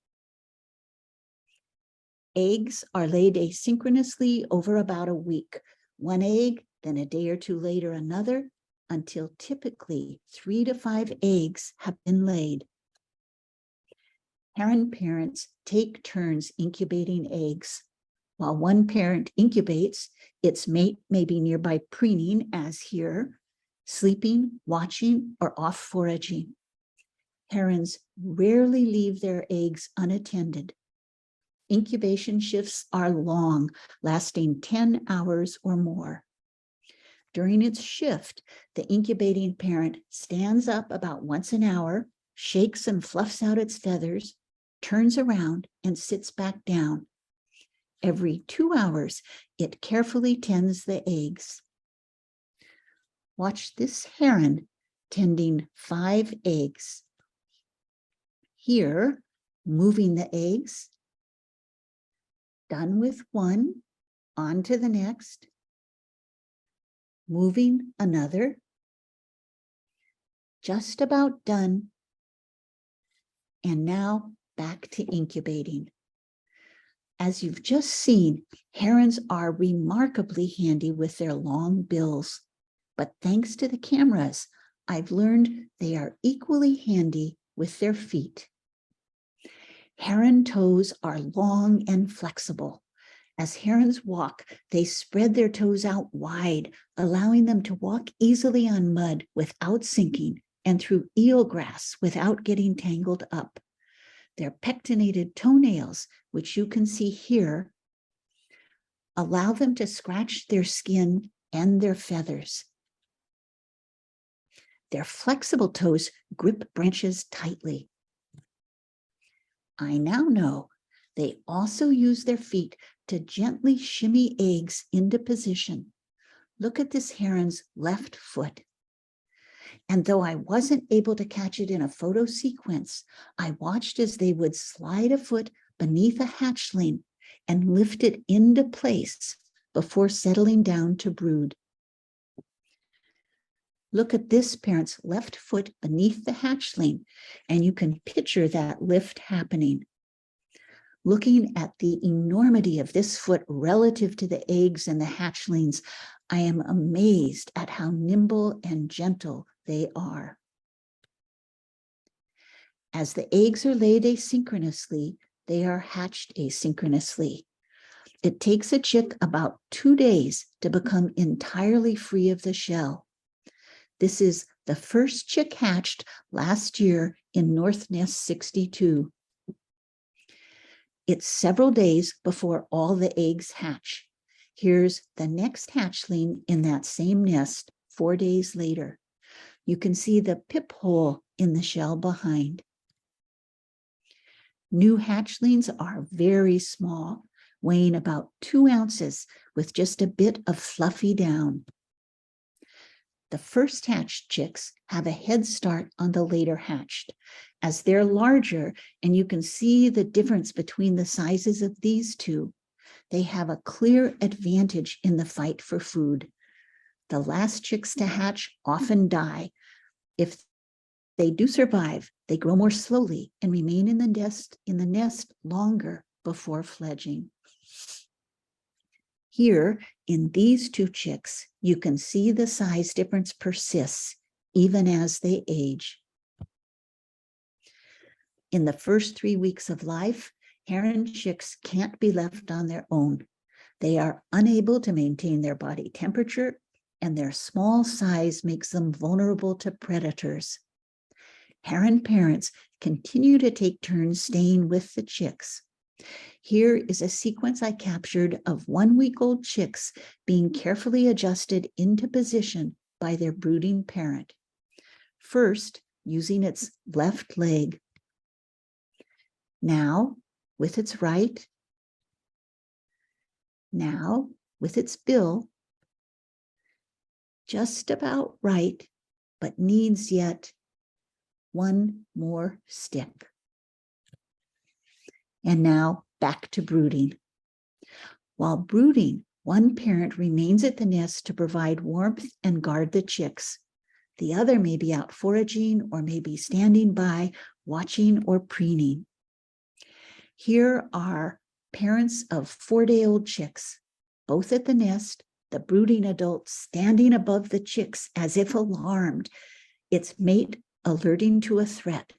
S5: Eggs are laid asynchronously over about a week. One egg, then a day or 2 later another, until typically 3 to 5 eggs have been laid. Heron parents take turns incubating eggs. While one parent incubates, its mate may be nearby preening, as here, sleeping, watching, or off foraging. Herons rarely leave their eggs unattended. Incubation shifts are long, lasting 10 hours or more. During its shift, the incubating parent stands up about once an hour, shakes and fluffs out its feathers, turns around and sits back down. Every 2 hours, it carefully tends the eggs. Watch this heron tending 5 eggs. Here, moving the eggs, Done with one, on to the next. Moving another. Just about done. And now back to incubating. As you've just seen, herons are remarkably handy with their long bills. But thanks to the cameras, I've learned they are equally handy with their feet. Heron toes are long and flexible. As herons walk, they spread their toes out wide, allowing them to walk easily on mud without sinking and through eelgrass without getting tangled up. Their pectinated toenails, which you can see here, allow them to scratch their skin and their feathers. Their flexible toes grip branches tightly. I now know they also use their feet to gently shimmy eggs into position. Look at this heron's left foot. And though I wasn't able to catch it in a photo sequence, I watched as they would slide a foot beneath a hatchling and lift it into place before settling down to brood. Look at this parent's left foot beneath the hatchling, and you can picture that lift happening. Looking at the enormity of this foot relative to the eggs and the hatchlings, I am amazed at how nimble and gentle they are. As the eggs are laid asynchronously, they are hatched asynchronously. It takes a chick about 2 days to become entirely free of the shell. This is the first chick hatched last year in North Nest 62. It's several days before all the eggs hatch. Here's the next hatchling in that same nest 4 days later. You can see the pip hole in the shell behind. New hatchlings are very small, weighing about 2 ounces with just a bit of fluffy down. The first hatched chicks have a head start on the later hatched, as they're larger, and you can see the difference between the sizes of these two. They have a clear advantage in the fight for food. The last chicks to hatch often die. If they do survive, they grow more slowly and remain in the nest longer before fledging. Here, in these 2 chicks, you can see the size difference persists even as they age. In the first 3 weeks of life, heron chicks can't be left on their own. They are unable to maintain their body temperature, and their small size makes them vulnerable to predators. Heron parents continue to take turns staying with the chicks. Here is a sequence I captured of 1-week-old chicks being carefully adjusted into position by their brooding parent. First, using its left leg. Now, with its right. Now, with its bill. Just about right, but needs yet 1 more stick. And now back to brooding. While brooding, one parent remains at the nest to provide warmth and guard the chicks. The other may be out foraging or may be standing by, watching or preening. Here are parents of 4-day-old chicks, both at the nest, the brooding adult standing above the chicks as if alarmed, its mate alerting to a threat.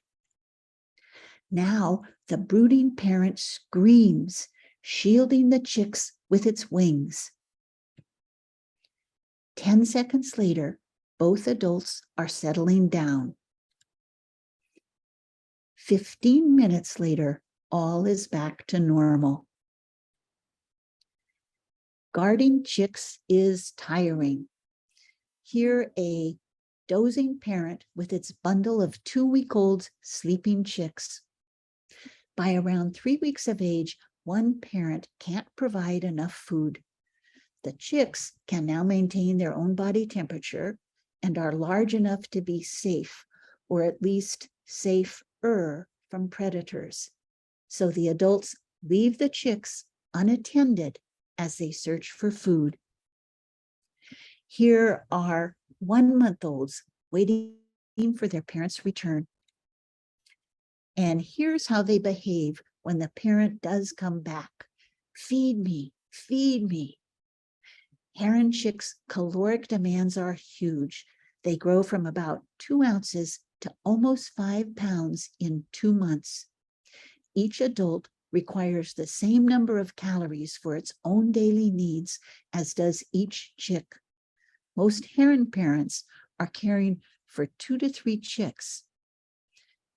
S5: Now the brooding parent screams, shielding the chicks with its wings. 10 seconds later, both adults are settling down. 15 minutes later, all is back to normal. Guarding chicks is tiring. Here, a dozing parent with its bundle of 2-week-old sleeping chicks. By around 3 weeks of age, one parent can't provide enough food. The chicks can now maintain their own body temperature and are large enough to be safe, or at least safer from predators. So the adults leave the chicks unattended as they search for food. Here are 1-month-olds waiting for their parents' return. And here's how they behave when the parent does come back. Feed me, feed me. Heron chicks' caloric demands are huge. They grow from about 2 ounces to almost 5 pounds in 2 months. Each adult requires the same number of calories for its own daily needs as does each chick. Most heron parents are caring for 2 to 3 chicks.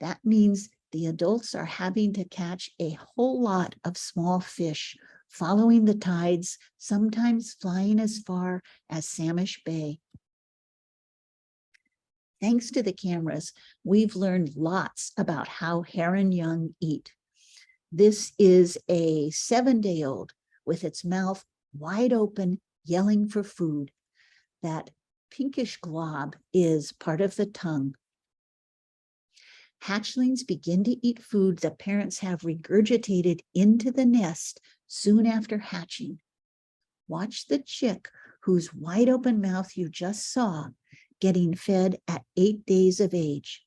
S5: That means the adults are having to catch a whole lot of small fish, following the tides, sometimes flying as far as Samish Bay. Thanks to the cameras, we've learned lots about how heron young eat. This is a 7-day-old with its mouth wide open, yelling for food. That pinkish glob is part of the tongue. Hatchlings begin to eat food the parents have regurgitated into the nest soon after hatching. Watch the chick whose wide open mouth you just saw getting fed at 8 days of age.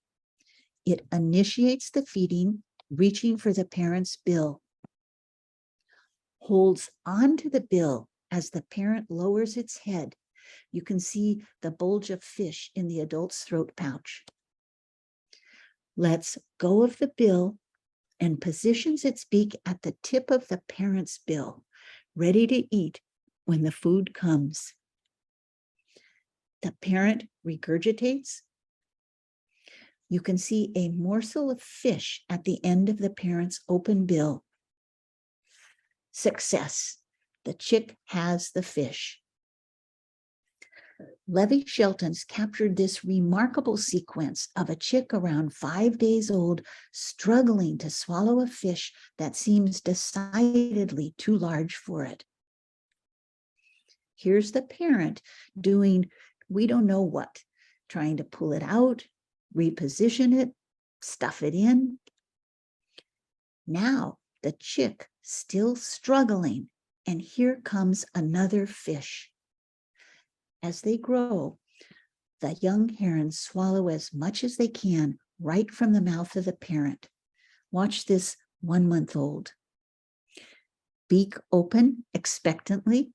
S5: It initiates the feeding, reaching for the parent's bill, holds onto the bill as the parent lowers its head. You can see the bulge of fish in the adult's throat pouch. Lets go of the bill and positions its beak at the tip of the parent's bill, ready to eat when the food comes. The parent regurgitates. You can see a morsel of fish at the end of the parent's open bill. Success. The chick has the fish. Levi Shelton's captured this remarkable sequence of a chick around 5 days old struggling to swallow a fish that seems decidedly too large for it. Here's the parent doing we don't know what, trying to pull it out, reposition it, stuff it in. Now the chick still struggling, and here comes another fish. As they grow, the young herons swallow as much as they can right from the mouth of the parent. Watch this 1-month-old. Beak open expectantly,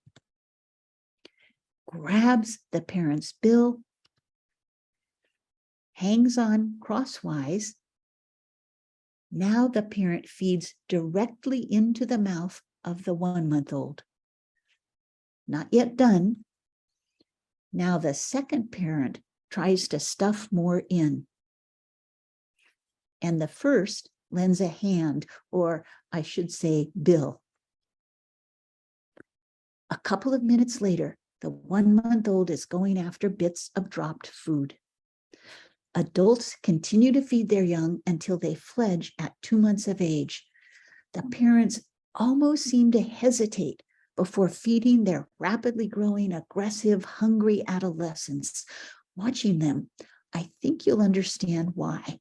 S5: grabs the parent's bill, hangs on crosswise. Now the parent feeds directly into the mouth of the 1-month-old. Not yet done. Now the second parent tries to stuff more in. And the first lends a hand, or I should say bill. A couple of minutes later, the 1-month-old is going after bits of dropped food. Adults continue to feed their young until they fledge at 2 months of age. The parents almost seem to hesitate before feeding their rapidly growing, aggressive, hungry adolescents. Watching them, I think you'll understand why.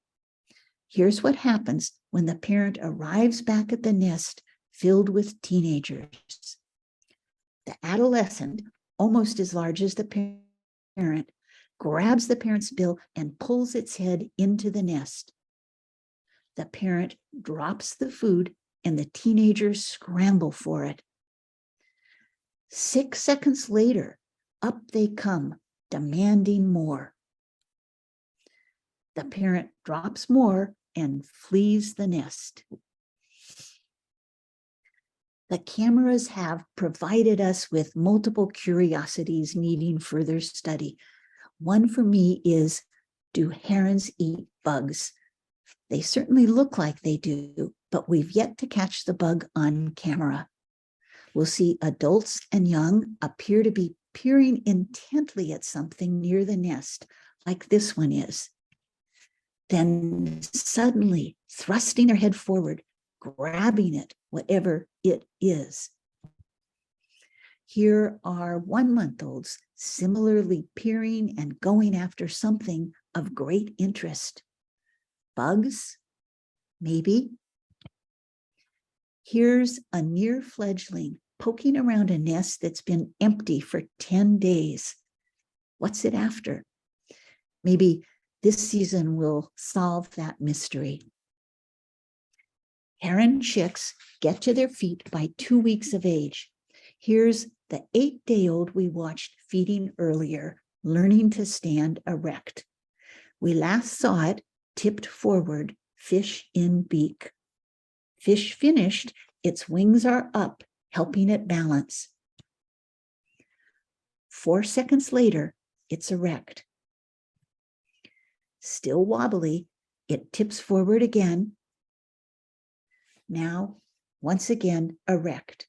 S5: Here's what happens when the parent arrives back at the nest filled with teenagers. The adolescent, almost as large as the parent, grabs the parent's bill and pulls its head into the nest. The parent drops the food and the teenagers scramble for it. 6 seconds later, up they come, demanding more. The parent drops more and flees the nest. The cameras have provided us with multiple curiosities needing further study. One for me is, do herons eat bugs? They certainly look like they do, but we've yet to catch the bug on camera. We'll see adults and young appear to be peering intently at something near the nest, like this one is. Then suddenly thrusting their head forward, grabbing it, whatever it is. Here are 1-month-olds similarly peering and going after something of great interest. Bugs? Maybe. Here's a near fledgling poking around a nest that's been empty for 10 days. What's it after? Maybe this season will solve that mystery. Heron chicks get to their feet by 2 weeks of age. Here's the 8-day-old we watched feeding earlier, learning to stand erect. We last saw it tipped forward, fish in beak. Fish finished, its wings are up, helping it balance. 4 seconds later, it's erect. Still wobbly, it tips forward again. Now, once again, erect.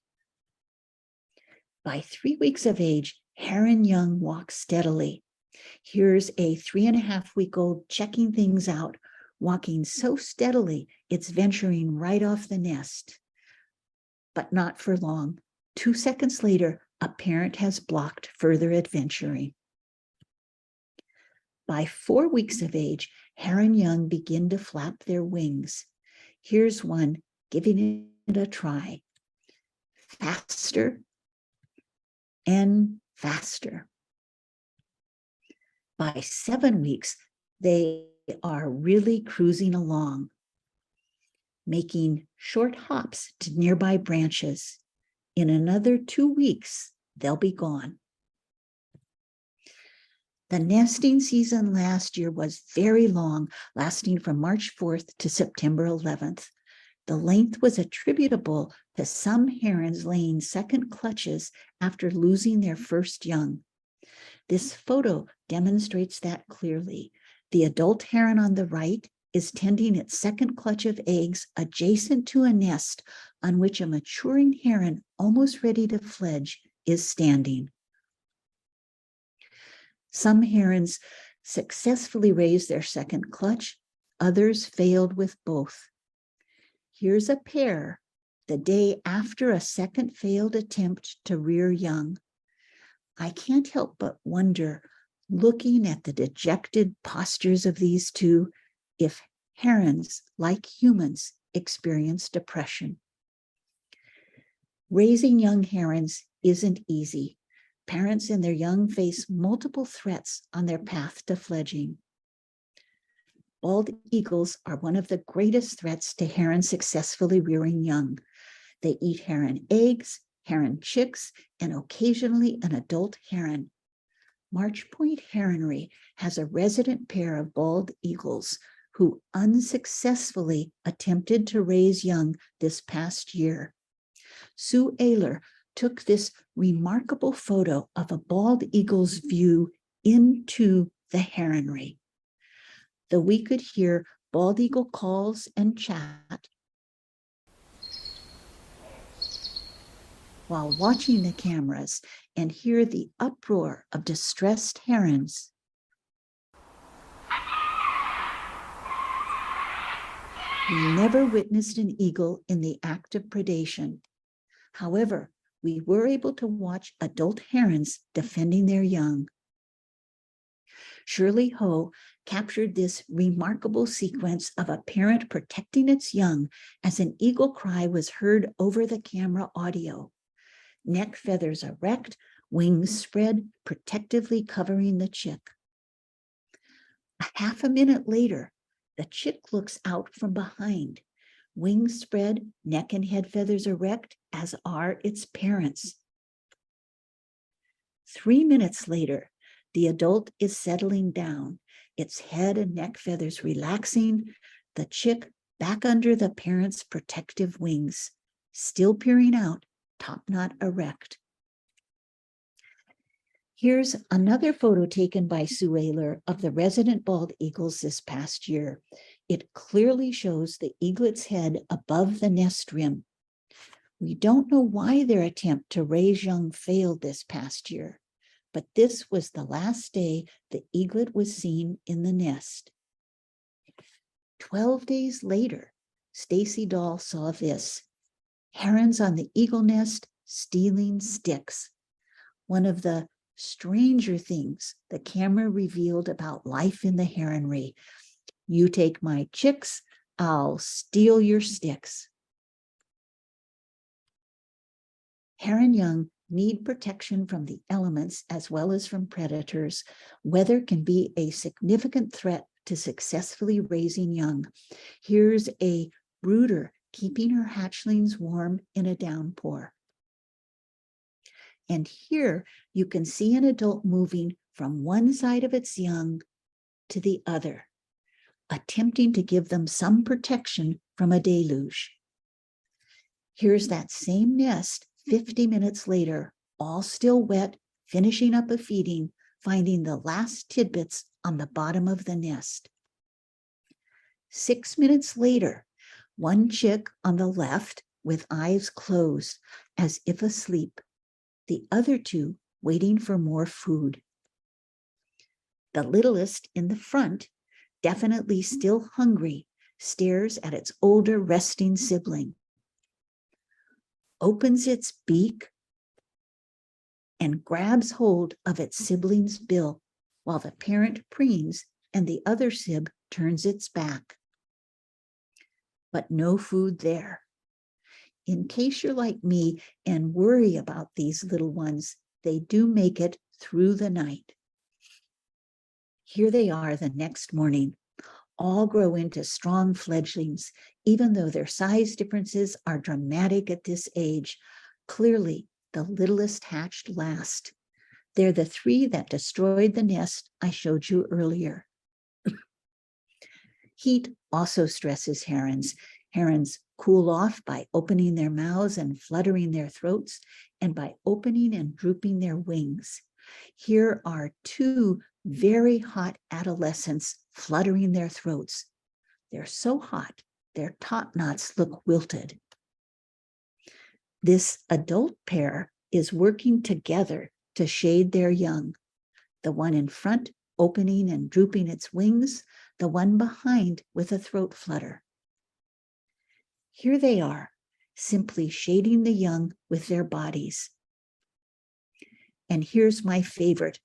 S5: By 3 weeks of age, heron young walk steadily. Here's a 3.5-week-old checking things out, walking so steadily, it's venturing right off the nest. But not for long. 2 seconds later, a parent has blocked further adventuring. By 4 weeks of age, heron young begin to flap their wings. Here's one giving it a try. Faster and faster. By 7 weeks, they are really cruising along, making short hops to nearby branches. In another 2 weeks, they'll be gone. The nesting season last year was very long, lasting from March 4th to September 11th. The length was attributable to some herons laying second clutches after losing their first young. This photo demonstrates that clearly. The adult heron on the right is tending its second clutch of eggs adjacent to a nest on which a maturing heron almost ready to fledge is standing. Some herons successfully raised their second clutch, others failed with both. Here's a pair the day after a second failed attempt to rear young. I can't help but wonder, looking at the dejected postures of these two, if herons, like humans, experience depression. Raising young herons isn't easy. Parents and their young face multiple threats on their path to fledging. Bald eagles are one of the greatest threats to herons successfully rearing young. They eat heron eggs, heron chicks, and occasionally an adult heron. March Point Heronry has a resident pair of bald eagles who unsuccessfully attempted to raise young this past year. Sue Ayler took this remarkable photo of a bald eagle's view into the heronry. Though we could hear bald eagle calls and chat while watching the cameras and hear the uproar of distressed herons, we never witnessed an eagle in the act of predation. However, we were able to watch adult herons defending their young. Shirley Ho captured this remarkable sequence of a parent protecting its young as an eagle cry was heard over the camera audio. Neck feathers erect, wings spread, protectively covering the chick. A half a minute later, the chick looks out from behind. Wings spread, neck and head feathers erect, as are its parents. 3 minutes later, the adult is settling down, its head and neck feathers relaxing, the chick back under the parent's protective wings, still peering out, top knot erect. Here's another photo taken by Sue Ayler of the resident bald eagles this past year. It clearly shows the eaglet's head above the nest rim. We don't know why their attempt to raise young failed this past year, but this was the last day the eaglet was seen in the nest. 12 days later, Stacy Dahl saw this: herons on the eagle nest stealing sticks. One of the stranger things the camera revealed about life in the heronry. You take my chicks, I'll steal your sticks. Heron young need protection from the elements as well as from predators. Weather can be a significant threat to successfully raising young. Here's a brooder keeping her hatchlings warm in a downpour. And here you can see an adult moving from one side of its young to the other, attempting to give them some protection from a deluge. Here's that same nest 50 minutes later, all still wet, finishing up a feeding, finding the last tidbits on the bottom of the nest. 6 minutes later, one chick on the left with eyes closed as if asleep, the other two waiting for more food. The littlest in the front, definitely still hungry, stares at its older resting sibling, opens its beak, and grabs hold of its sibling's bill while the parent preens and the other sib turns its back. But no food there. In case you're like me and worry about these little ones, they do make it through the night. Here they are the next morning, all grow into strong fledglings, even though their size differences are dramatic at this age. Clearly, the littlest hatched last. They're the three that destroyed the nest I showed you earlier. Heat also stresses herons. Herons cool off by opening their mouths and fluttering their throats, and by opening and drooping their wings. Here are two very hot adolescents fluttering their throats. They're so hot, their top knots look wilted. This adult pair is working together to shade their young. The one in front opening and drooping its wings, the one behind with a throat flutter. Here they are, simply shading the young with their bodies. And here's my favorite,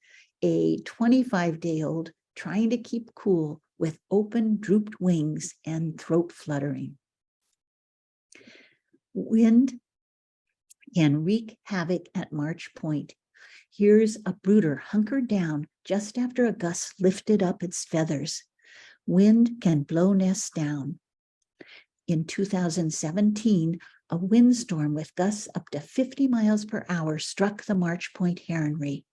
S5: a 25-day-old trying to keep cool with open, drooped wings and throat fluttering. Wind can wreak havoc at March Point. Here's a brooder hunkered down just after a gust lifted up its feathers. Wind can blow nests down. In 2017, a windstorm with gusts up to 50 miles per hour struck the March Point Heronry.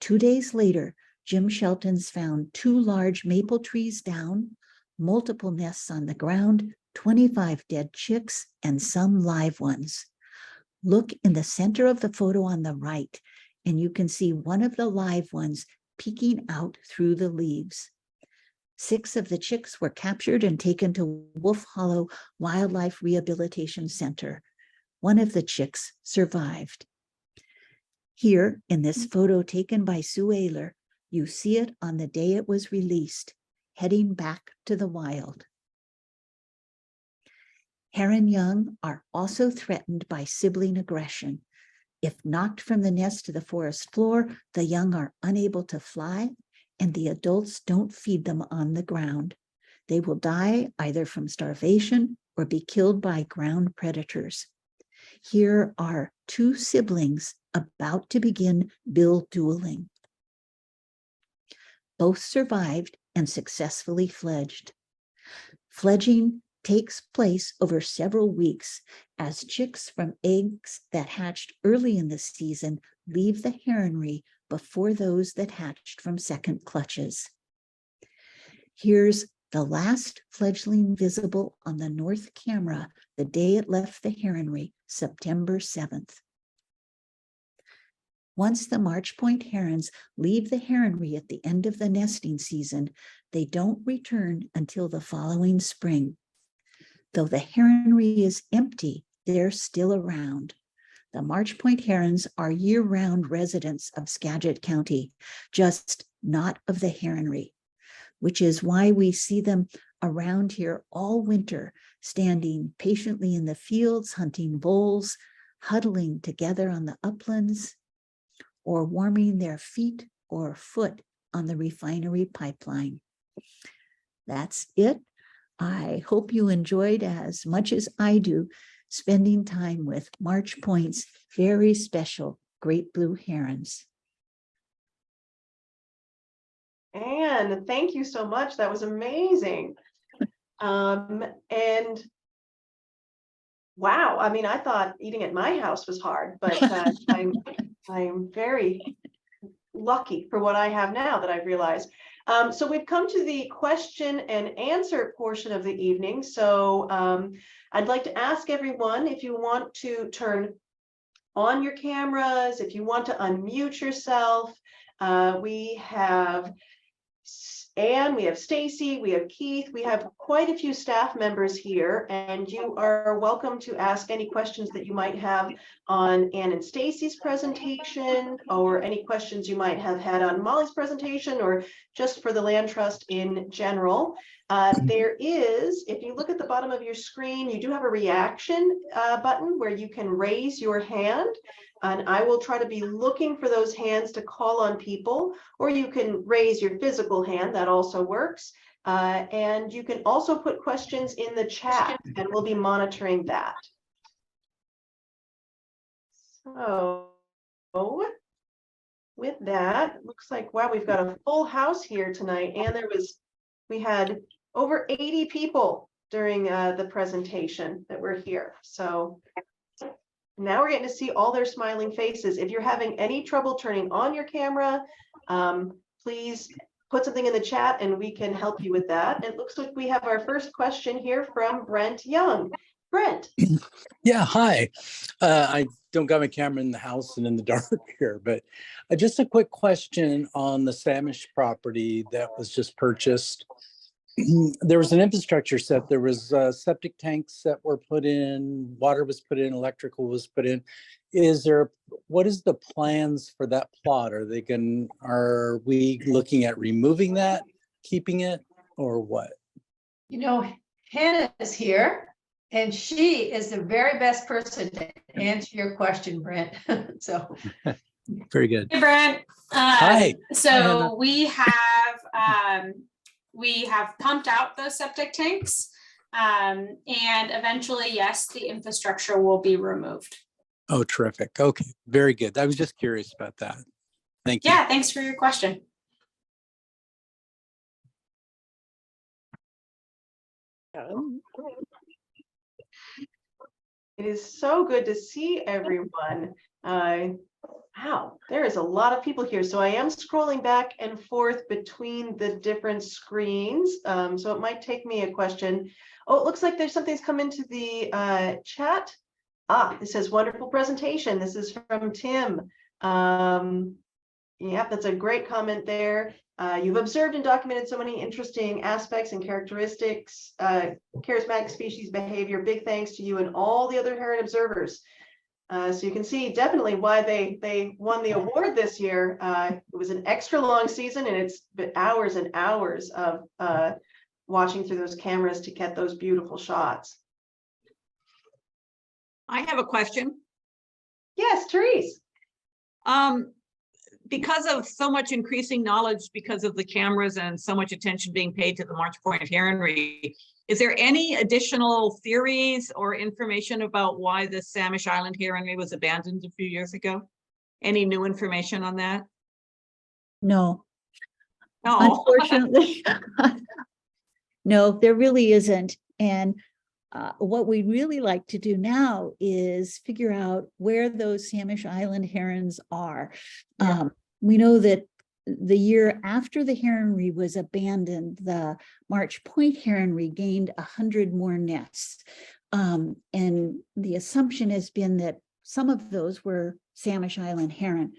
S5: 2 days later, Jim Shelton's found 2 large maple trees down, multiple nests on the ground, 25 dead chicks, and some live ones. Look in the center of the photo on the right, and you can see one of the live ones peeking out through the leaves. 6 of the chicks were captured and taken to Wolf Hollow Wildlife Rehabilitation Center. One of the chicks survived. Here, in this photo taken by Sue Ayler, you see it on the day it was released, heading back to the wild. Heron young are also threatened by sibling aggression. If knocked from the nest to the forest floor, the young are unable to fly, and the adults don't feed them on the ground. They will die either from starvation or be killed by ground predators. Here are 2 siblings about to begin bill dueling. Both survived and successfully fledged. Fledging takes place over several weeks as chicks from eggs that hatched early in the season leave the heronry before those that hatched from second clutches. Here's the last fledgling visible on the north camera the day it left the heronry, September 7th. Once the March Point herons leave the heronry at the end of the nesting season, they don't return until the following spring. Though the heronry is empty, they're still around. The March Point herons are year-round residents of Skagit County, just not of the heronry, which is why we see them around here all winter, standing patiently in the fields, hunting voles, huddling together on the uplands, or warming their feet or foot on the refinery pipeline. That's it. I hope you enjoyed as much as I do spending time with March Point's very special great blue herons.
S3: And thank you so much. That was amazing. And wow, I mean, I thought eating at my house was hard, but I'm very lucky for what I have now that I've realized. So we've come to the question and answer portion of the evening. So I'd like to ask everyone if you want to turn on your cameras, if you want to unmute yourself. We have Anne, we have Stacy, we have Keith, we have quite a few staff members here, and you are welcome to ask any questions that you might have on Anne and Stacy's presentation, or any questions you might have had on Molly's presentation, or just for the Land Trust in general. There is, if you look at the bottom of your screen, you do have a reaction button where you can raise your hand. And I will try to be looking for those hands to call on people, or you can raise your physical hand, that also works. And you can also put questions in the chat, and we'll be monitoring that. So with that, it looks like, wow, we've got a full house here tonight. And we had over 80 people during the presentation that were here. So now we're getting to see all their smiling faces. If you're having any trouble turning on your camera, please put something in the chat and we can help you with that. It looks like we have our first question here from Brent Young. Brent.
S7: Yeah, hi. I don't got my camera in the house and in the dark here, but just a quick question on the Samish property that was just purchased. There was an infrastructure set. There was septic tanks that were put in, water was put in, electrical was put in. What is the plans for that plot? Are we looking at removing that, keeping it, or what?
S1: You know, Hannah is here, and she is the very best person to answer your question, Brent. So.
S7: Very good.
S15: Hey, Brent.
S7: Hi.
S15: So we have pumped out those septic tanks, and eventually, yes, the infrastructure will be removed.
S7: Oh, terrific. Okay, very good. I was just curious about that. Thank you.
S15: Yeah, thanks for your question.
S3: It is so good to see everyone. Wow, there is a lot of people here. So I am scrolling back and forth between the different screens. So it might take me a question. Oh, it looks like there's something's come into the chat. It says wonderful presentation. This is from Tim. Yeah, that's a great comment there. You've observed and documented so many interesting aspects and characteristics, charismatic species behavior. Big thanks to you and all the other heron observers. So you can see definitely why they won the award this year. It was an extra long season, and it's been hours and hours of watching through those cameras to get those beautiful shots.
S16: I have a question.
S3: Yes, Therese.
S16: Because of so much increasing knowledge because of the cameras and so much attention being paid to the March Point Heronry, is there any additional theories or information about why the Samish Island Heronry was abandoned a few years ago? Any new information on that?
S5: No.
S16: No.
S5: Unfortunately, no, there really isn't. And what we'd really like to do now is figure out where those Samish Island herons are.
S3: Yeah.
S5: We know that the year after the heronry was abandoned, the March Point Heronry gained 100 more nests. And the assumption has been that some of those were Samish Island heron.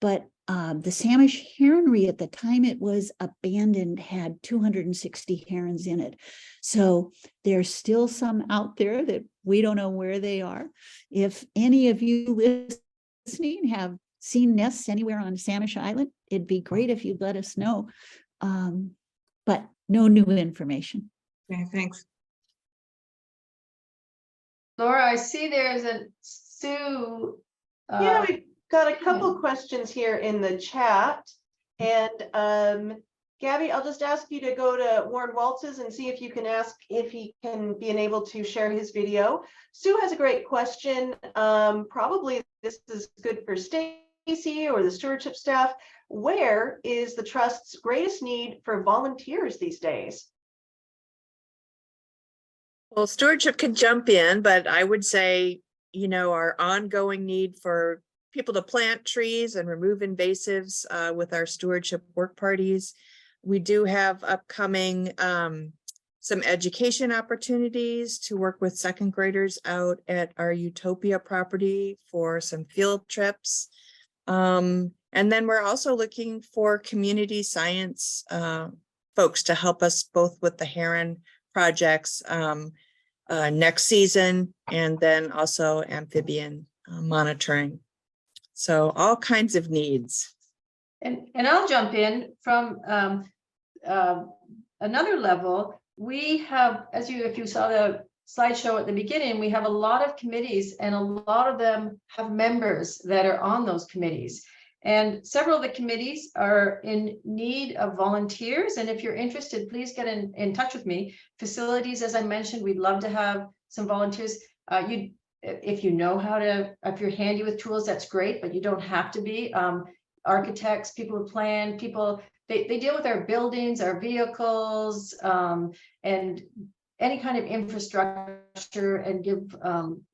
S5: But the Samish Heronry at the time it was abandoned had 260 herons in it. So there's still some out there that we don't know where they are. If any of you listening have seen nests anywhere on Samish Island, it'd be great if you'd let us know. But no new information.
S16: Okay, thanks.
S1: Laura, I see there's a Sue.
S3: Yeah, we've got a couple questions here in the chat, and Gabby, I'll just ask you to go to Warren Waltz's and see if you can ask if he can be able to share his video. Sue has a great question. Probably this is good for Stacy or the stewardship staff. Where is the Trust's greatest need for volunteers these days?
S14: Well, stewardship could jump in, but I would say, our ongoing need for people to plant trees and remove invasives with our stewardship work parties. We do have upcoming some education opportunities to work with second graders out at our Utopia property for some field trips. And then we're also looking for community science folks to help us both with the heron projects next season, and then also amphibian monitoring. So all kinds of needs.
S1: And I'll jump in from another level. We have, if you saw the slideshow at the beginning, we have a lot of committees, and a lot of them have members that are on those committees. And several of the committees are in need of volunteers. And if you're interested, please get in touch with me. Facilities, as I mentioned, we'd love to have some volunteers. If you know how to, if you're handy with tools, that's great, but you don't have to be. Architects, people who plan, people, they deal with our buildings, our vehicles, and any kind of infrastructure, and give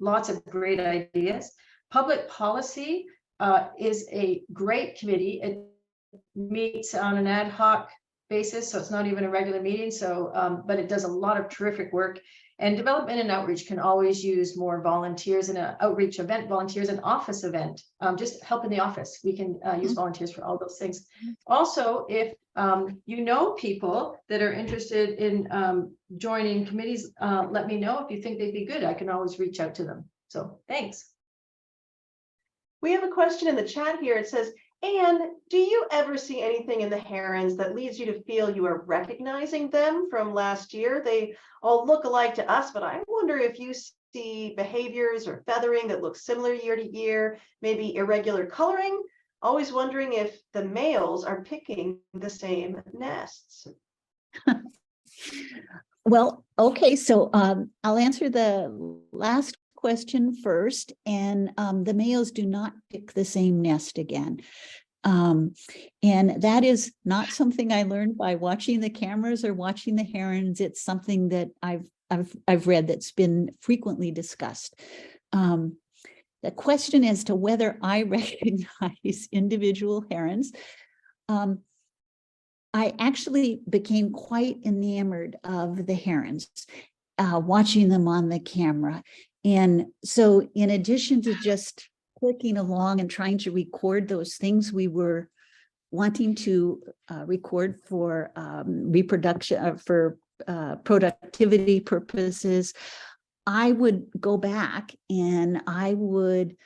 S1: lots of great ideas. Public policy is a great committee. It meets on an ad hoc basis, so it's not even a regular meeting. So, but it does a lot of terrific work. And development and outreach can always use more volunteers in an outreach event, volunteers, an office event, just help in the office. We can use volunteers for all those things. Also, if you know people that are interested in joining committees, let me know if you think they'd be good. I can always reach out to them. So thanks.
S3: We have a question in the chat here. It says, Anne, do you ever see anything in the herons that leads you to feel you are recognizing them from last year? They all look alike to us, but I wonder if you see behaviors or feathering that look similar year to year, maybe irregular coloring. Always wondering if the males are picking the same nests.
S5: Well, okay, so I'll answer the last question first, and the males do not pick the same nest again. And that is not something I learned by watching the cameras or watching the herons. It's something that I've read that's been frequently discussed. The question as to whether I recognize individual herons, I actually became quite enamored of the herons, watching them on the camera. And so in addition to just clicking along and trying to record those things we were wanting to record for reproduction, for productivity purposes, I would go back and I would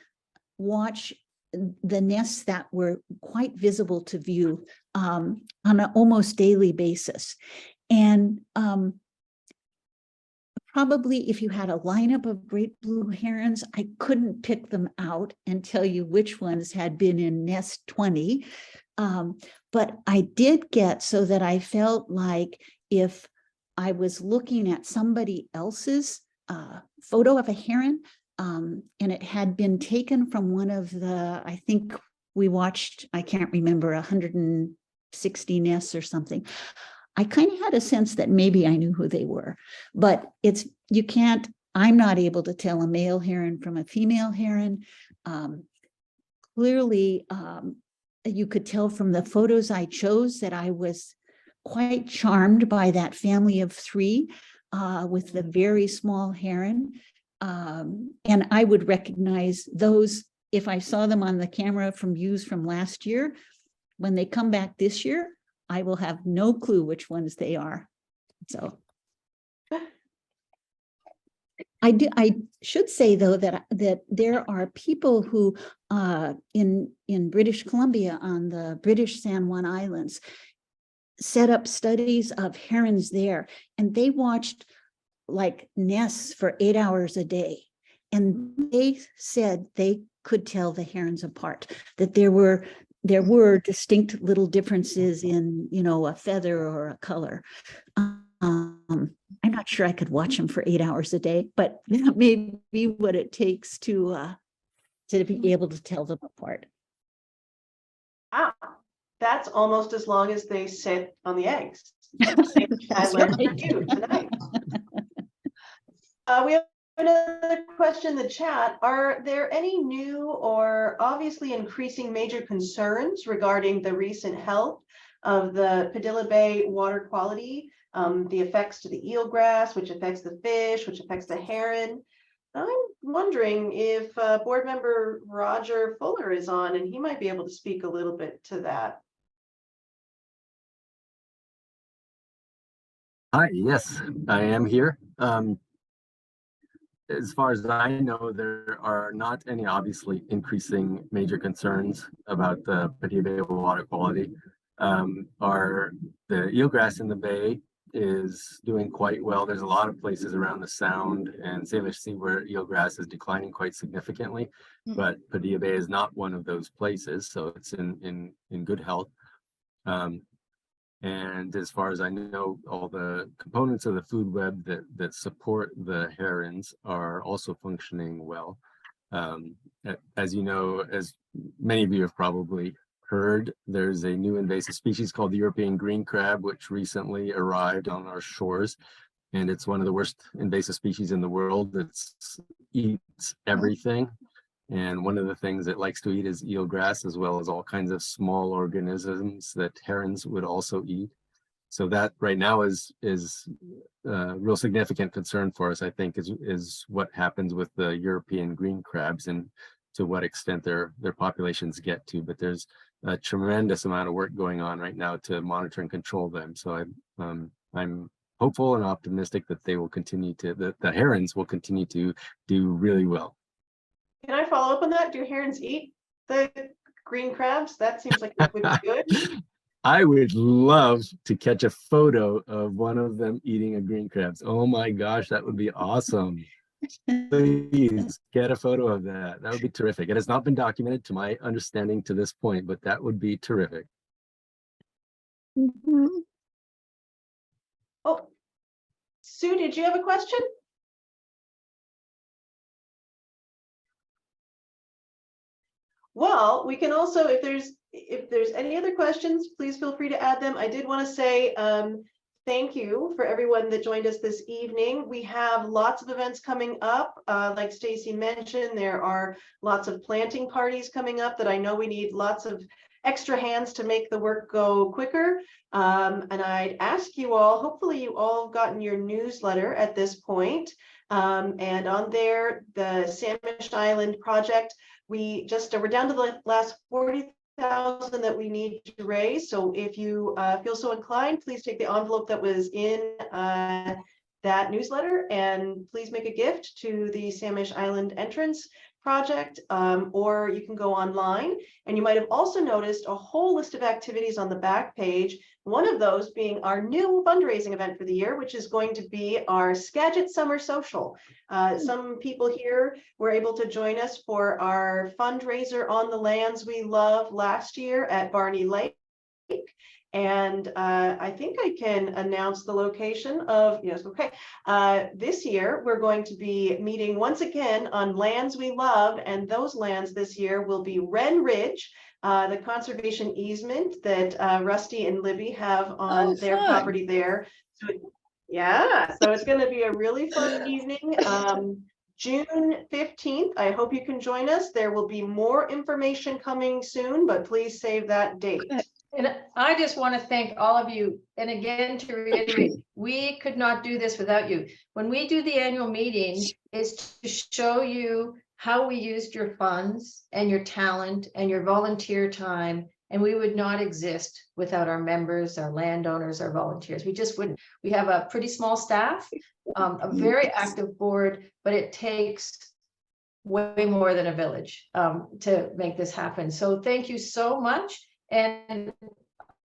S5: watch the nests that were quite visible to view on an almost daily basis. And probably if you had a lineup of great blue herons, I couldn't pick them out and tell you which ones had been in nest 20. But I did get so that I felt like if I was looking at somebody else's photo of a heron, and it had been taken from one of the, I think we watched, I can't remember, 160 nests or something. I kind of had a sense that maybe I knew who they were, but I'm not able to tell a male heron from a female heron. Clearly, you could tell from the photos I chose that I was quite charmed by that family of 3 with the very small heron. And I would recognize those if I saw them on the camera from views from last year. When they come back this year, I will have no clue which ones they are. So I should say, though, that there are people who in British Columbia on the British San Juan Islands set up studies of herons there, and they watched like nests for 8 hours a day. And they said they could tell the herons apart, that there were there were distinct little differences in, you know, a feather or a color. I'm not sure I could watch them for 8 hours a day, but that may be what it takes to be able to tell them apart.
S3: Wow, that's almost as long as they sit on the eggs. I learned from you tonight. We have another question in the chat. Are there any new or obviously increasing major concerns regarding the recent health of the Padilla Bay water quality, the effects to the eelgrass, which affects the fish, which affects the heron? I'm wondering if board member Roger Fuller is on, and he might be able to speak a little bit to that.
S17: Hi, yes, I am here. As far as I know, there are not any obviously increasing major concerns about the Padilla Bay water quality. The eelgrass in the bay is doing quite well. There's a lot of places around the Sound and Salish Sea where eelgrass is declining quite significantly, but Padilla Bay is not one of those places, so it's in good health. And as far as I know, all the components of the food web that support the herons are also functioning well. As you know, as many of you have probably heard, there's a new invasive species called the European green crab, which recently arrived on our shores. And it's one of the worst invasive species in the world. It eats everything. And one of the things it likes to eat is eelgrass, as well as all kinds of small organisms that herons would also eat. So that right now is a real significant concern for us, I think, is what happens with the European green crabs and to what extent their populations get to. But there's a tremendous amount of work going on right now to monitor and control them. So I'm hopeful and optimistic that they will continue to, the herons will continue to do really well.
S3: Can I follow up on that? Do herons eat the green crabs? That seems like it would be good.
S17: I would love to catch a photo of one of them eating a green crabs. Oh my gosh, that would be awesome. Please get a photo of that. That would be terrific. It has not been documented to my understanding to this point, but that would be terrific.
S3: Oh, Sue, did you have a question? Well, we can also, if there's any other questions, please feel free to add them. I did want to say thank you for everyone that joined us this evening. We have lots of events coming up. Like Stacy mentioned, there are lots of planting parties coming up that I know we need lots of extra hands to make the work go quicker. And I'd ask you all, hopefully you all have gotten your newsletter at this point. And on there, the Samish Island project, we're down to the last 40,000 that we need to raise. So if you feel so inclined, please take the envelope that was in that newsletter and please make a gift to the Samish Island entrance project, or you can go online. And you might have also noticed a whole list of activities on the back page. One of those being our new fundraising event for the year, which is going to be our Skagit Summer Social. Some people here were able to join us for our fundraiser on the lands we love last year at Barney Lake. And I think I can announce the location of, yes, okay. This year, we're going to be meeting once again on lands we love, and those lands this year will be Wren Ridge, the conservation easement that Rusty and Libby have on their property there. So, yeah, so it's going to be a really fun evening. June 15th, I hope you can join us. There will be more information coming soon, but please save that date.
S1: And I just want to thank all of you. And again, to reiterate, we could not do this without you. When we do the annual meeting, it's to show you how we used your funds and your talent and your volunteer time. And we would not exist without our members, our landowners, our volunteers. We just wouldn't. We have a pretty small staff, a very active board, but it takes way more than a village to make this happen. So thank you so much. And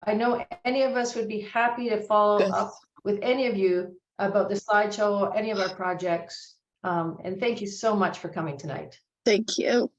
S1: I know any of us would be happy to follow up with any of you about the slideshow or any of our projects. And thank you so much for coming tonight.
S18: Thank you.